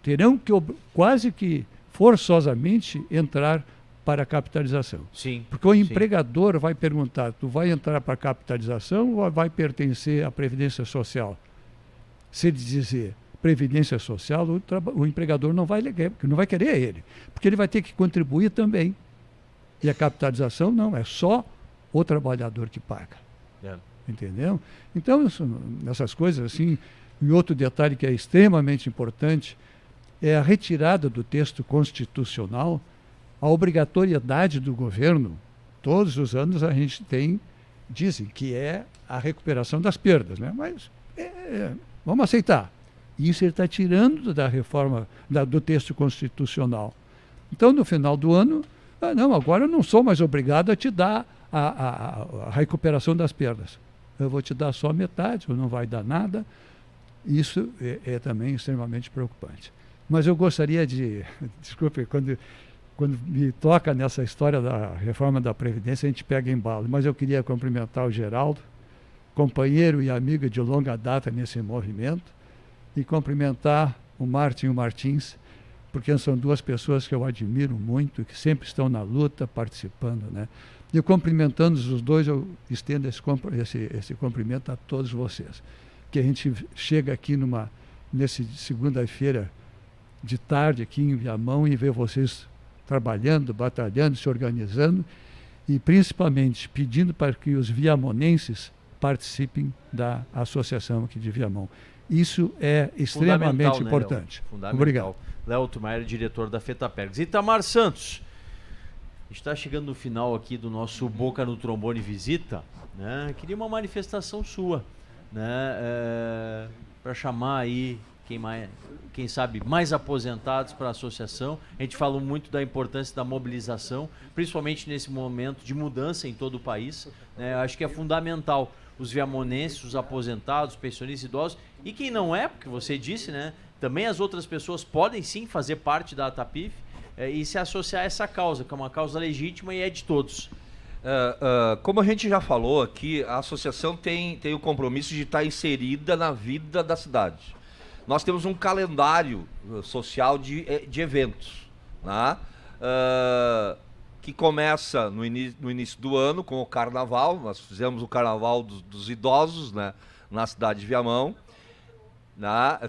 terão que quase que forçosamente entrar para a capitalização. Sim. Porque o empregador vai perguntar, tu vai entrar para a capitalização ou vai pertencer à Previdência Social? Se ele dizer Previdência Social, o empregador não vai querer ele, porque ele vai ter que contribuir também. E a capitalização não, é só o trabalhador que paga. Entendeu? Então, essas coisas assim. E outro detalhe que é extremamente importante é a retirada do texto constitucional a obrigatoriedade do governo. Todos os anos a gente dizem que é a recuperação das perdas, né? Mas vamos aceitar. Isso ele está tirando da reforma do texto constitucional. Então, no final do ano, não, agora eu não sou mais obrigado a te dar a recuperação das perdas. Eu vou te dar só metade, ou não vai dar nada. Isso é também extremamente preocupante. Mas eu gostaria de... Desculpe, quando me toca nessa história da reforma da Previdência, a gente pega embalo. Mas eu queria cumprimentar o Geraldo, companheiro e amigo de longa data nesse movimento, e cumprimentar o Márcio Martins, porque são duas pessoas que eu admiro muito, que sempre estão na luta, participando, né? E cumprimentando os dois, eu estendo esse cumprimento a todos vocês. Que a gente chega aqui nesse segunda-feira de tarde aqui em Viamão e vê vocês trabalhando, batalhando, se organizando e principalmente pedindo para que os viamonenses participem da associação aqui de Viamão. Isso é extremamente importante. Fundamental. Obrigado. Léo Tumayer, diretor da FETAPERGS. Itamar Santos, a gente está chegando no final aqui do nosso Boca no Trombone Visita, né? Queria uma manifestação sua, né? Para chamar aí quem sabe mais aposentados para a associação. A gente falou muito da importância da mobilização, principalmente nesse momento de mudança em todo o país, né? Acho que é fundamental os viamonenses, os aposentados, pensionistas, idosos e quem não é, porque você disse, né? Também as outras pessoas podem sim fazer parte da ATAPIV e se associar a essa causa, que é uma causa legítima e é de todos. Como a gente já falou aqui, a associação tem o compromisso de estar inserida na vida da cidade. Nós temos um calendário social de eventos, né? Que começa no início do ano com o Carnaval. Nós fizemos o Carnaval dos Idosos, né? Na cidade de Viamão.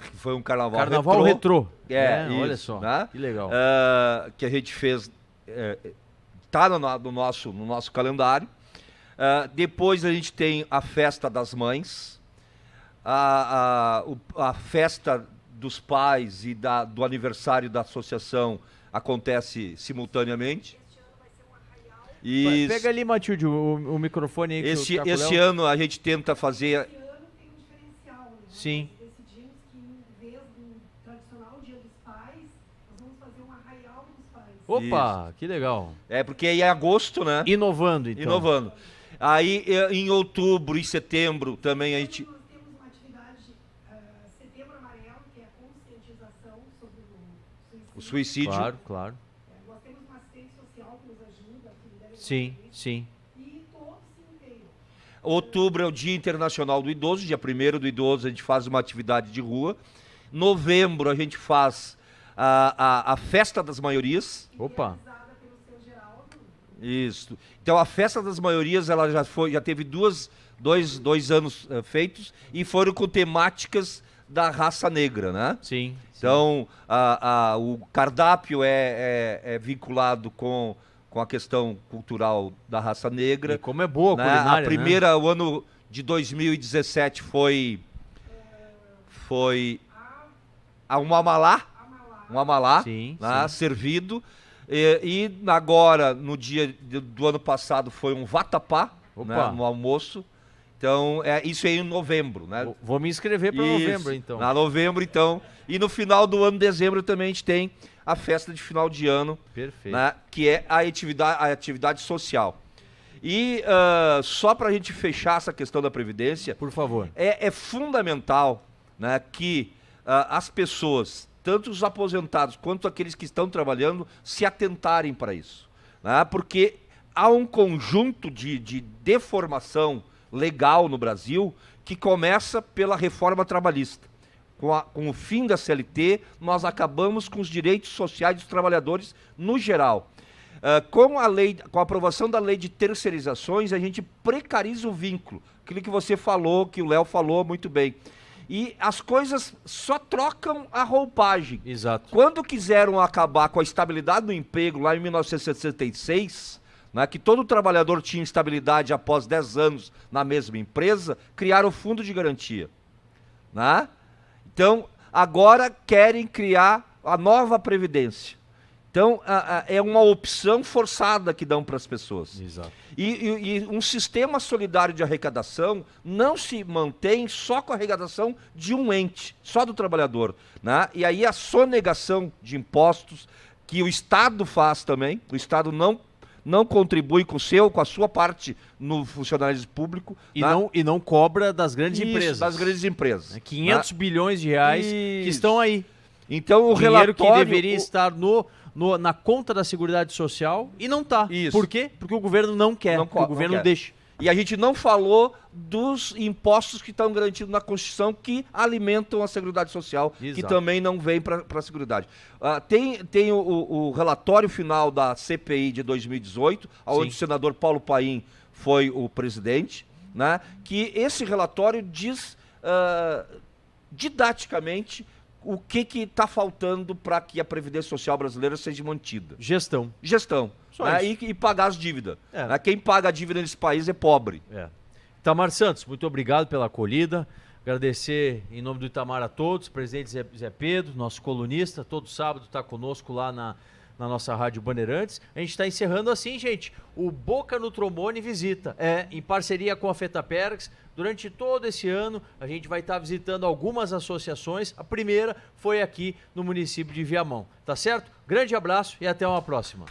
Que foi um carnaval retrô. Isso, olha só, né? Que legal. Que a gente fez, está no nosso calendário. Depois a gente tem a Festa das Mães, a Festa dos Pais e do aniversário da associação acontece simultaneamente. Pega ali, Matilde, o microfone aí. Esse ano a gente tenta fazer... Esse ano tem um diferencial, né? Sim. Decidimos que em vez do tradicional Dia dos Pais, nós vamos fazer um arraial dos pais. Opa, que legal. Porque aí é agosto, né? Inovando, então. Inovando. Aí em outubro e setembro também a gente... Nós temos uma atividade Setembro Amarelo, que é a conscientização sobre o suicídio. Claro. Nós temos uma assistente social que nos ajuda. Sim. E todos se inteiram. Outubro é o Dia Internacional do Idoso, dia 1º do idoso a gente faz uma atividade de rua. Novembro a gente faz a Festa das Maiorias. Opa. Isso. Então a Festa das Maiorias ela já teve dois anos feitos e foram com temáticas da raça negra, né? Sim. Então o cardápio é vinculado com a questão cultural da raça negra. E como é boa a culinária, a primeira, o ano de 2017 foi um amalá, sim. Servido. E agora, no dia do ano passado, foi um vatapá, né, no almoço. Então, isso é em novembro, né? Vou me inscrever para novembro, então. Na novembro, então. E no final do ano, dezembro, também a gente tem a festa de final de ano. Perfeito. Né, que é a atividade social. E só para a gente fechar essa questão da Previdência... Por favor. É fundamental, né, que as pessoas, tanto os aposentados quanto aqueles que estão trabalhando, se atentarem para isso, né? Porque há um conjunto de deformação legal no Brasil que começa pela reforma trabalhista. Com o fim da CLT, nós acabamos com os direitos sociais dos trabalhadores no geral. Com a aprovação da lei de terceirizações, a gente precariza o vínculo. Aquilo que você falou, que o Léo falou muito bem. E as coisas só trocam a roupagem. Exato. Quando quiseram acabar com a estabilidade do emprego, lá em 1966, né, que todo trabalhador tinha estabilidade após 10 anos na mesma empresa, criaram o fundo de garantia. Né? Então, agora querem criar a nova Previdência. Então, é uma opção forçada que dão para as pessoas. Exato. E um sistema solidário de arrecadação não se mantém só com a arrecadação de um ente, só do trabalhador. Né? E aí a sonegação de impostos, que o Estado faz também, o Estado não contribui com a sua parte no funcionalismo público. E não cobra das grandes Isso, empresas. das grandes empresas. 500 bilhões de reais que estão aí. Então o Dinheiro relatório... que deveria estar na conta da Seguridade Social e não está. Isso. Por quê? Porque o governo não quer, porque o governo não deixa. E a gente não falou dos impostos que estão garantidos na Constituição que alimentam a Seguridade Social, Exato. que também não vem para a Seguridade. Tem o relatório final da CPI de 2018, onde o senador Paulo Paim foi o presidente, né, que esse relatório diz didaticamente o que está faltando para que a Previdência Social brasileira seja mantida. Gestão. Né, e pagar as dívidas. Né, quem paga a dívida nesse país é pobre. Itamar Santos, muito obrigado pela acolhida. Agradecer em nome do Itamar a todos, presidente Zé Pedro, nosso colunista, todo sábado está conosco lá na nossa Rádio Bandeirantes. A gente está encerrando assim, gente, o Boca no Trombone visita, em parceria com a Fetapergs. Durante todo esse ano, a gente vai estar visitando algumas associações. A primeira foi aqui no município de Viamão, tá certo? Grande abraço e até uma próxima.